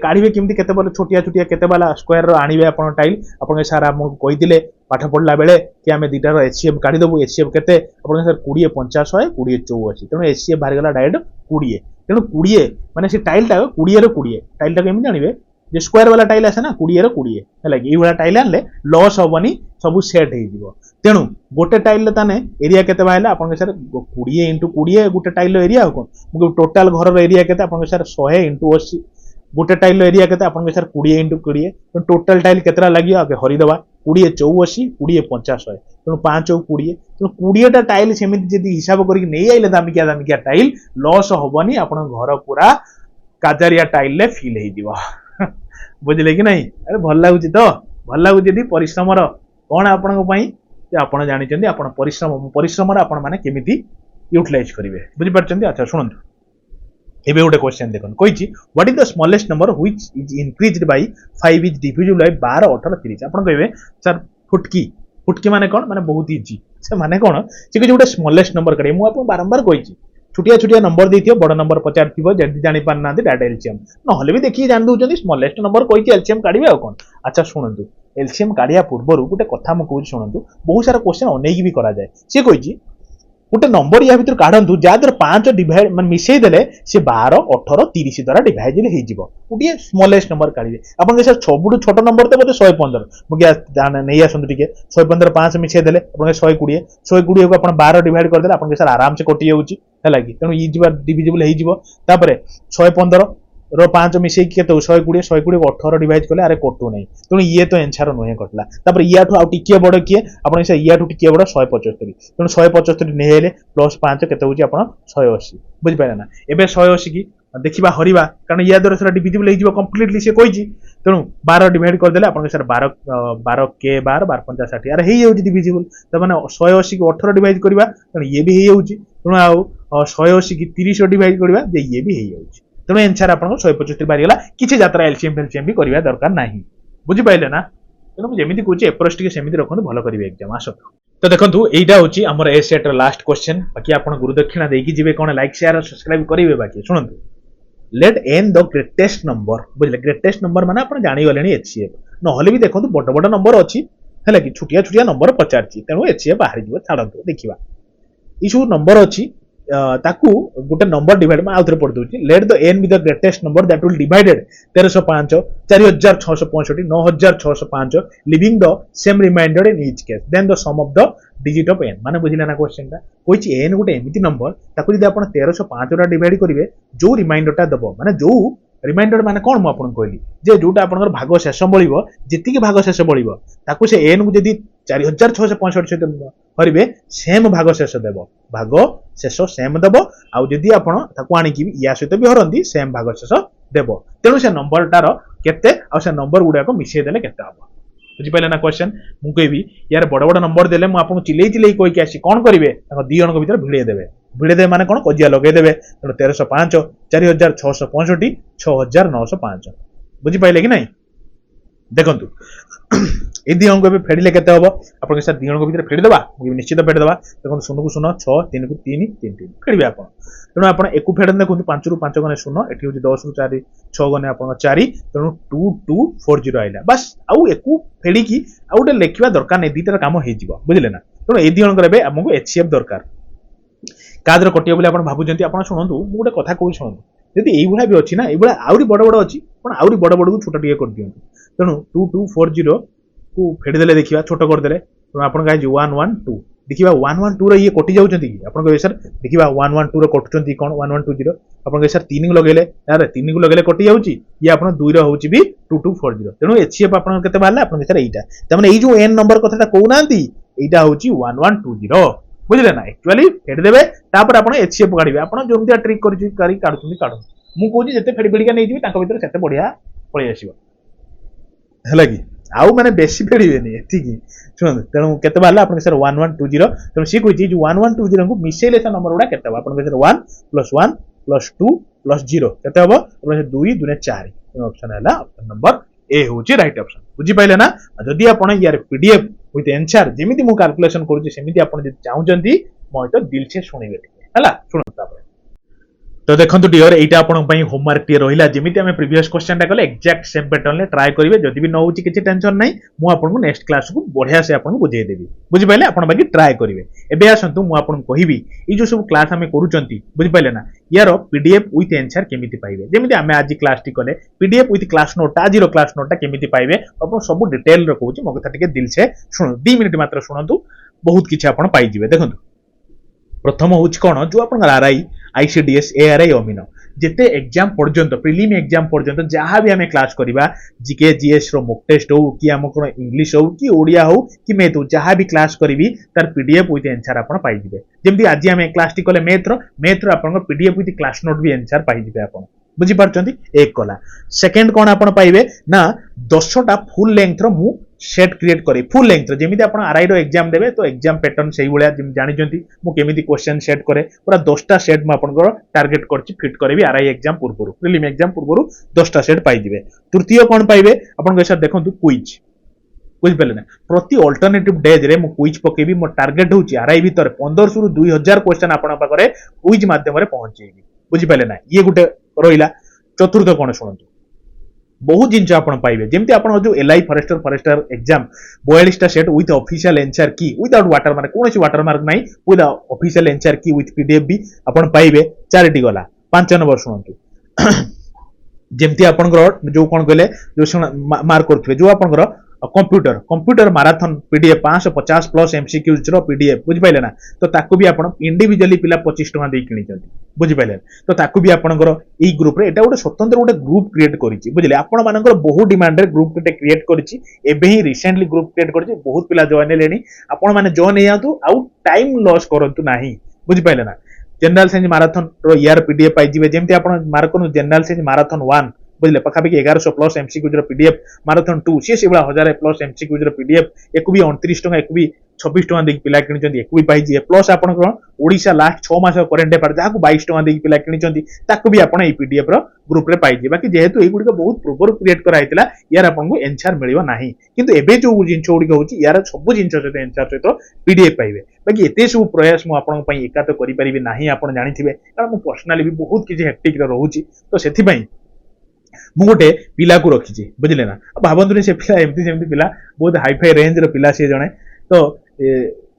काढिबे किमती केते वाला छोटिया छोटिया केते वाला स्क्वायर रो आनिबे आपन टाइल आपन सारा हम कहि दिले पाठ पढला बेले कि हमें दीटा रो एचसीएफ काढी देबो एचसीएफ केते आपन सर 20 50 100 20 84 तेनु एचसीएफ बाहर गला डायरेक्ट 20 तेनु 20 माने से टाइल टा 20 रो 20 टाइल टा केमि जानिबे जे स्क्वायर वाला टाइल आसे ना 20 रो 20 हला कि ई वाला टाइल आनले लॉस होबनी सब सेट हे जिवो तेणु गोटे टाइल ताने एरिया केते बाहला आपन सर 20 into 20 गोटे टाइल एरिया हो कोन मु टोटल घर रो एरिया केते आपन सर 100 into 80 गोटे टाइल एरिया केते आपन सर 20 into 20 तो टोटल टाइल केतरा लागियो आगे हरि दबा 20 84 20 50 तेणु 5 और 20 तेणु 20 टा टाइल सेमिति जदी हिसाब करी नै आइले दामिकिया टाइल लॉस होबनी आपन घर पूरा काजारिया टाइल ले फील हे दिबो बुझले कि नहीं अरे भल लागुची तो भल लागुची दी परिश्रम रो कोन आपन को पई आपण जानिचंदी आपण परिश्रम रे आपण माने केमिति यूटिलाइज करिवे बुझि परचंदी अच्छा सुनंतु ଏବେ ଗୋଟେ क्वेश्चन देखन କହିଛି what is the smallest number which is increased by 5 is divisible by 12 18 30 आपण कहबे सर फुटकी फुटकी माने कोन माने बहुत इजी से माने कोन से कि ଗୋଟେ स्मॉलेस्ट नंबर काढे मु आपन बारंबार कहछि छुटिया छुटिया नंबर देथियो बड़ नंबर पचार थिबो जदी जानि पार ना डाटा एलसीएम नहले भी देखि जान दोचंदी स्मॉलेस्ट नंबर कहछि एलसीएम काढिबे आ कोन अच्छा सुनंतु एलसीएम काढिया पूर्वरु गोटे कथा म कहछि सुनंतु बहुत सारा क्वेश्चन अनेक भी करा जाय से कहछि गोटे नंबर या भीतर काढंतु जा द्वारा 5 डिवाइड माने मिसै देले से 12 18 30 द्वारा डिवाइड हे जिवो गोटे स्मॉलेस्ट नंबर काढिबे आपन के सर सबुटु छोटो नंबर ते बोते 115 मु क्या जाने नै आसंतु टिके 115 5 मिसै देले आपन 120 120 को आपन 12 डिवाइड कर देले आपन के सर आराम से कटि जाउची है लागी तेनु ई जिबा डिविजिबल हे जिवो तापरे 115 रो 5 मिसै के तो 120 120 को 18 डिवाइड करले अरे कटु नै तेनु ये तो आंसर नहे कटला तापर इयाठु आ टिके बड किए आपन से इयाठु टिके बड 175 तेनु 175 नेहेले प्लस 5 केते होची आपन 180 बुझि पाइला ना एबे 180 की देखिबा हरिबा कारण या द्वारा सरा डिविजिबल हे जिवो कंप्लीटली से कहिजी तेनु 12 डिवाइड कर देले आपन के सर 12 12 के 12 12 50 60 अरे हे होची डिविजिबल त माने 180 को 18 डिवाइड करबा तेनु ये भी हे होची तेनु आ 180 की 30 डिवाइड करबा जे ये भी हे होची तेणु एनसर आप 175 बाहरीगला किसी यात्रा एलसीएम फेलसीएम भी करवा दरकार नहीं बुझिपारे ना तेणु मुझे कौच एप्रोच टी सेमती रखते भल करेंगे एग्जाम आस तो देखो यहीटा हूँ आम ए सेट लास्ट क्वेश्चन बाकी आप गुरुदक्षिणा देकी जी कौन लाइक शेयर सब्सक्राइब करेंगे बाकी शुणु let N the greatest number बुझे ग्रेटेस्ट नंबर माने आप जागले एचसीएफ ना भी देखो बड़ बड़ नंबर अच्छी है कि छुटिया छुटिया नंबर पचार तेणु एचसीएफ बाहर जी छाड़ू देखा ये सब नंबर अच्छी ताकू गोटे नंबर डिवाइड में आउथरे पड़ दूची let the n be the greatest number that will divided 1305 4665 9605 leaving the same remainder in each case then the sum of the digit of n माने बुझिला ना क्वेश्चन ता कोइची एन गोटे एमिति नंबर ताकू जदी आपण 1305 रा डिवाइड करिवे जो रिमाइंडर टा दबो माने जो रिमाइंडर माने कोन म आपन कहली जे जोटा आपनकर भाग शेष बळिबो जेतिके भाग शेष बळिबो ताकू से एन को जदी 4665 से हरिबे सेम भाग शेष देबो भाग शेष सेम देबो आ जदी आपण ताकू आनी कि या सहित भी हरंदी सेम भाग शेष देबो तेनु से नंबर टार केते आ से नंबर गुडा को मिसै देले केते हबो बुझि पाइले ना क्वेश्चन मु कहबी यार बड़ बड़ नंबर देले मु आपन चिलेई चिलेई कोइ के आसी कोन करिवे ताको दी जन को भीतर भिड़े देबे माने कोन कजिया लगे देबे तेनु 1305 4665 6905 बुझि पाइले कि नहीं देखंतु ए दी अंक पे फेडिले केते हबो आपन सर दी अंक भीतर फेडी देबा निश्चित फेडी देबा देखो 0 को 0 6 3 को 3 3 3 फेडबे आपन तेनु आपन एकु फेडन देखो 5 रु 5 गने 0 एठी होची 10 रु 4 6 गने आपन 4 तेनु 2240 आइला बस आउ एकु फेडी की आउटे लेखिबा दरकार नै दीटर काम हे जिवो बुझिले ना तेनु ए दी अंक रेबे हमको एचसीएफ दरकार कादर कटियो बोले आपन भाबुजंती आपन सुनंतु मु गोटे कथा कहू सुनंतु यदि एई भला भी अछि ना एई भला आउरी बड़ बड़ अछि पण आउरी बड़ बड़ को छोटा टिके कर दियंतु तेनु 2240 को फेडी देले देखिबा छोटो कर देले तो आपन गाय 112 देखिबा 112 रे ये कटि जाउचंती कि आपन कहबे सर देखिबा 112 रे कटुचंती कोन 1120 आपन कहबे सर 3 को लगेले यार 3 को लगेले कटि जाउची ये आपन 2 रे होउची भी 2240 तेनु एचसीएफ आपन केते बाहला आपन सर एईटा तमने एई जो एन नंबर कथा कहू नांती एईटा होउची 1120 बुझले ना एक्चुअली फेडी देबे तापर आपन एचसीएफ काढिबे आपन जोमदिया ट्रिक करि काढुचंती काढु मु कहूची जते फेडी फेडी का नै जिबी ताको भीतर सेते बढ़िया पळै आसीबो हला कि आउ माने बेसी फेडीबेनी एठी की सुन तेनु केते बाला आपन सर 1120 तेनु सी कहूची जो 1120 को मिसेले से नंबर उडा केते आपन सर 1 + 1 + 2 + 0 केते हबो आपन 2 2 4 ऑप्शन हैला ऑप्शन नंबर ए होची राइट ऑप्शन बुझी पाइले ना जदी आपण यार पीडीएफ विथ आंसर जेमिति मु कैलकुलेशन करूची सेमिति आपण जदी चाहउचंती मोय तो दिल से सुनिबे हला सुन तापर तो देखो डियर एटा आपण पई होमवर्क टी रहिला जेमिति हमें प्रीवियस क्वेश्चन टा कले एग्जैक्ट सेम पैटर्न ले ट्राई करिवे जदी भी न होची किछि टेंशन नै मु आपण को नेक्स्ट क्लास को बढ़िया से आपण बुझाई देबी बुझि पाइले आपण बाकी ट्राई करिवे एबे आसंतु मु आपण कहिबी ई जो सब क्लास हमें करूचंती बुझि पाइले ना यार पीडीएफ विथ आंसर केमिति पाइबे जेमिति हमें आज क्लास टी कले पीडीएफ विथ क्लास नोट आज रो क्लास नोट टा केमिति पाइबे आपण सब डिटेल रो कहूची मो कथा टिके दिल से सुनो 2 मिनिट मात्र सुनंतु बहुत किछि आपण पाइ जिवे देखंतु प्रथम होची कोन जो आपण आरआई आईसीडीएस एआरआई अमीनो जेते एग्जाम पर्यंत प्रिलिम एग्जाम पर्यंत जहां भी हमें क्लास करिबा जीके जीएस रो मॉक टेस्ट हो कि हम कोन इंग्लिश हो कि ओडिया हो कि मैथ हो जहां भी क्लास करिवि तार पीडीएफ विथ आंसर आपण पाइ जिवे जेमति आज हमें क्लास टी कले मैथ रो आपण पीडीएफ विथ क्लास नोट भी आंसर पाइ जिवे आपण बुझी पारचंती एक कला सेकंड कोन आपण पाइबे ना 10टा फुल लेंथ रो मु सेट क्रिएट करी फुल लेंथ जेमिति आपण आरआई रो एग्जाम देबे तो एग्जाम पैटर्न सेही भलिया जानि जंती मु केमिति क्वेश्चन सेट करे पूरा 10टा सेट म आपनकर टारगेट करछि फिट करबी आरआई एग्जाम पूर्वरु प्रीलिम एग्जाम पूर्वरु 10टा सेट पाई दिबे तृतीय कोन पाइबे आपण सर देखंतु क्विज बुझ पेले ना प्रति अल्टरनेटिव डेज रे मु क्विज पकेबी मो टारगेट होछि आरआई भीतर 1500 रु 2000 क्वेश्चन आपण पाखरे क्विज माध्यम रे पहुंचेबी बुझ पेले ना ये गुटे रहिला चतुर्थ कोन सुनंतु बहुत जिनस आप पाइबे जेमती आप जो एलआई फॉरेस्टर एग्जाम 42टा set with official answer key without watermark कौन वाटरमार्क नहीं with official answer key with PDF भी आप पाइबे 4टी गला 5 नंबर शुणु जेमती आपनकर जो कौन कहले जो मार्क करथुवे जो आपनकर computer marathon PDF 550 plus MCQs रो पीडीएफ बुझ पाइले ना तो ताकू भी आपण इंडिविजुअली पिला 25 टका दे किनि जंती बुझ पाइले तो ताकू भी आपनकर ई ग्रुप रे एटा गोटे स्वतंत्र गोटे ग्रुप क्रिएट करिछि बुझले आपण मानकर बहुत डिमांड रे ग्रुप टे क्रिएट करिछि एबे ही रिसेंटली ग्रुप क्रिएट करिछि बहुत पिला जॉइन लेनी आपण माने जॉइन हेयातु आउ टाइम लॉस करंतु नाही बुझ पाइले ना जनरल साइंस माराथन रो यार पीडीएफ पाइ जिवे जेमती आपण मार्क कनु जनरल साइंस माराथन 1 बुझले पखापाखि 1100 प्लस एमसीक्यूज रो पीडीएफ माराथन 2 से बड़ा 1000 प्लस एमसीक्यूज रो पीडीएफ एक भी 29 टका एक भी 26 टका देकी पिला किनिचंती एक भी पाइजी प्लस आपण ओडिसा लास्ट 6 मास करंट अफेयर जाकू 22 टका देकी पिला किनिचंती ताकू भी आपण ई पीडीएफ रो ग्रुप रे पाइजी बाकी जेहेतु ए गुडी बहुत पूर्व क्रिएट करा आइतला यार आपण को आंसर मिलियो नाही किंतु एबे जो जिंस गुडी होची यार सब जिंस सहित आंसर सहित पीडीएफ पाइबे बाकी एते सब प्रयास मु आपण पई एका तो करि परिबे नाही आपण जानिथिबे कारण मु पर्सनली भी बहुत किछि हेक्टिक रे रहूची तो सेथि पई मु गोटे पिला को रखी बुझले ना भावंतु से पिला एमती सेमती पिला बहुत हाईफाई रेंज रो पिला से जणे तो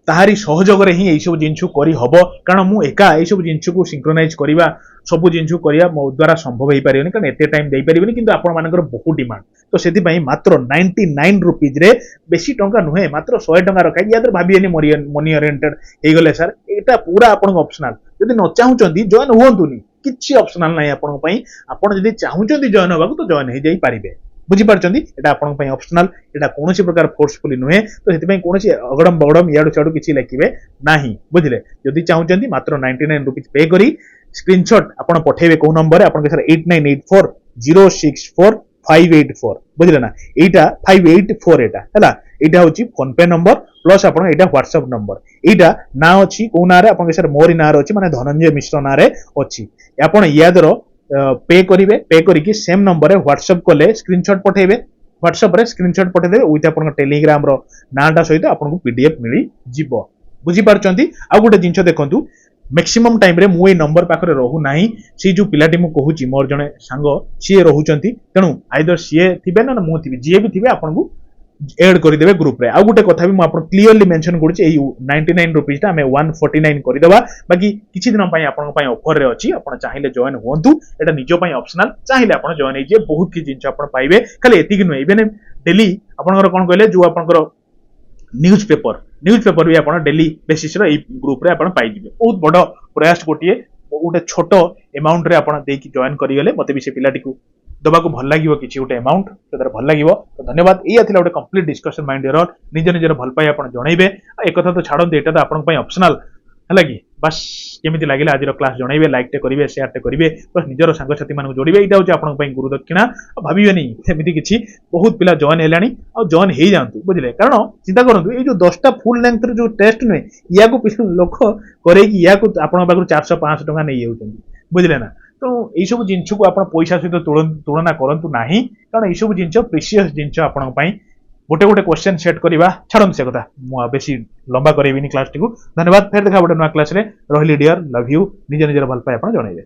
ताहारी सहयोग रे ही एई सब जिंसु करी हबो कारण मु एका एई सब जिंसु को सिंक्रोनाइज करिवा सब जिंसु करिया मो द्वारा संभव हेई परिबनी कारण एते टाइम देई परिबनी किंतु आपण मानकर बहुत डिमांड तो सेति पई मात्र 99 रुपीज रे बेसी टंका नुहे मात्र 100 टंका रखा यादर भाबियनी मनी ओरिएंटेड हे गले सर एटा पूरा आपण ऑप्शनल यदि न चाहुचंदी जॉइन होंतुनी किछि ऑप्शनल नाही आपण पई आपण यदि चाहुचंदी जॉइन होबाक तो जॉइन हे जाई पारिबे बुझी पारचंदी एटा आपण पई ऑप्शनल एटा कोनोसी प्रकार फोर्सफुली नुहे तो हेति पई कोनोसी अगडम बगडम याडू चाडू किछि लिखिबे नाही बुझिले यदि चाहुचंदी मात्र 99 रुपीस पे करी स्क्रीनशॉट आपण पठेबे को नंबर आपण के सर 8984064584 बुझिले ना एटा 584 एटा हला एटा होची फोन पे नंबर प्लस आपण एटा व्हाट्सएप नंबर एटा ना अछि को ना रे आपण के सर मोरी ना रे अछि माने धनंजय मिश्र ना रे अछि आपण यादरो पे करिवे पे करिकि सेम नंबर रे व्हाट्सएप कोले स्क्रीनशॉट पठेबे व्हाट्सएप रे स्क्रीनशॉट पठेदेबे विथ आपण टेलीग्राम रो नाटा सहित आपण को पीडीएफ मिली जिवो बुझी पारचंती आ गुटे जिंस देखंतु मैक्सिमम टाइम रे मु ए नंबर पाखरे रहू नाही सी जो पिलाटी मु कहूची मोर जने सांग सी रहउचंती तेनु आइदर सी थिबे ना मु थिबे जे भी थिबे आपण को एड कर देबे ग्रुप रे आ गुटे कथा भी मु आपण क्लियरली मेंशन करछि एई 99 रुपीस ता हमें 149 कर देबा बाकी किछि दिन पई आपण पई ऑफर रे अछि आपण चाहिले जॉइन होंतु एटा निजो पई ऑप्शनल चाहिले आपण जॉइन हे जे बहुत कि जिंस आपण पाइबे खाली एति कि नु इवन डेली आपनकर कोन कहले जो आपनकर न्यूज़पेपर भी आपण डेली बेसिस रे ई ग्रुप रे आपण पाइ जिवे बहुत बड़ प्रयास गोटिए गोटे छोट अमाउंट रे आपण देकी जॉइन करि गेले मते भी से पिलाटी को दबा को भल लागिवो किछि गोटे अमाउंट सेतर भल लागिवो तो धन्यवाद एया थिला गोटे कंप्लीट डिस्कशन माइंड एरर निज निजर भल पाई आपण जणैबे एक कथा तो छाडन एटा तो आपण पई ऑप्शनल हला कि बस केमिति लागिला आजिर क्लास जणैबे लाइक टे करिवे शेयर टे करिवे प्लस निजर संग साथी मानक जोड़िबे एटा होची आपण पई गुरु दक्षिणा भाबिबेनी सेमिति किछि बहुत पिला जॉइन हेलानी आ जॉइन हेई जांतु बुझिले कारण चिंता करंतु ए जो 10टा फुल लेंथ रे जो टेस्ट नै या को पिछु लोक करे कि या को आपण बागु 400 500 टका नै हेउचंदी बुझिले ना तो यही सब जिनस को आप पैसा सहित तुलना करंतु नाही कारण यही सब जिनस प्रीशियस जिनस आपण पई गोटे गोटे क्वेश्चन सेट करबा छाड़न से कथा मु बेसी लंबा करेबिनी क्लास टी को धन्यवाद फेर देखा गोटे नया क्लास रे रहली डियर लव यू निज निजर भल पाए आपण जणैबे।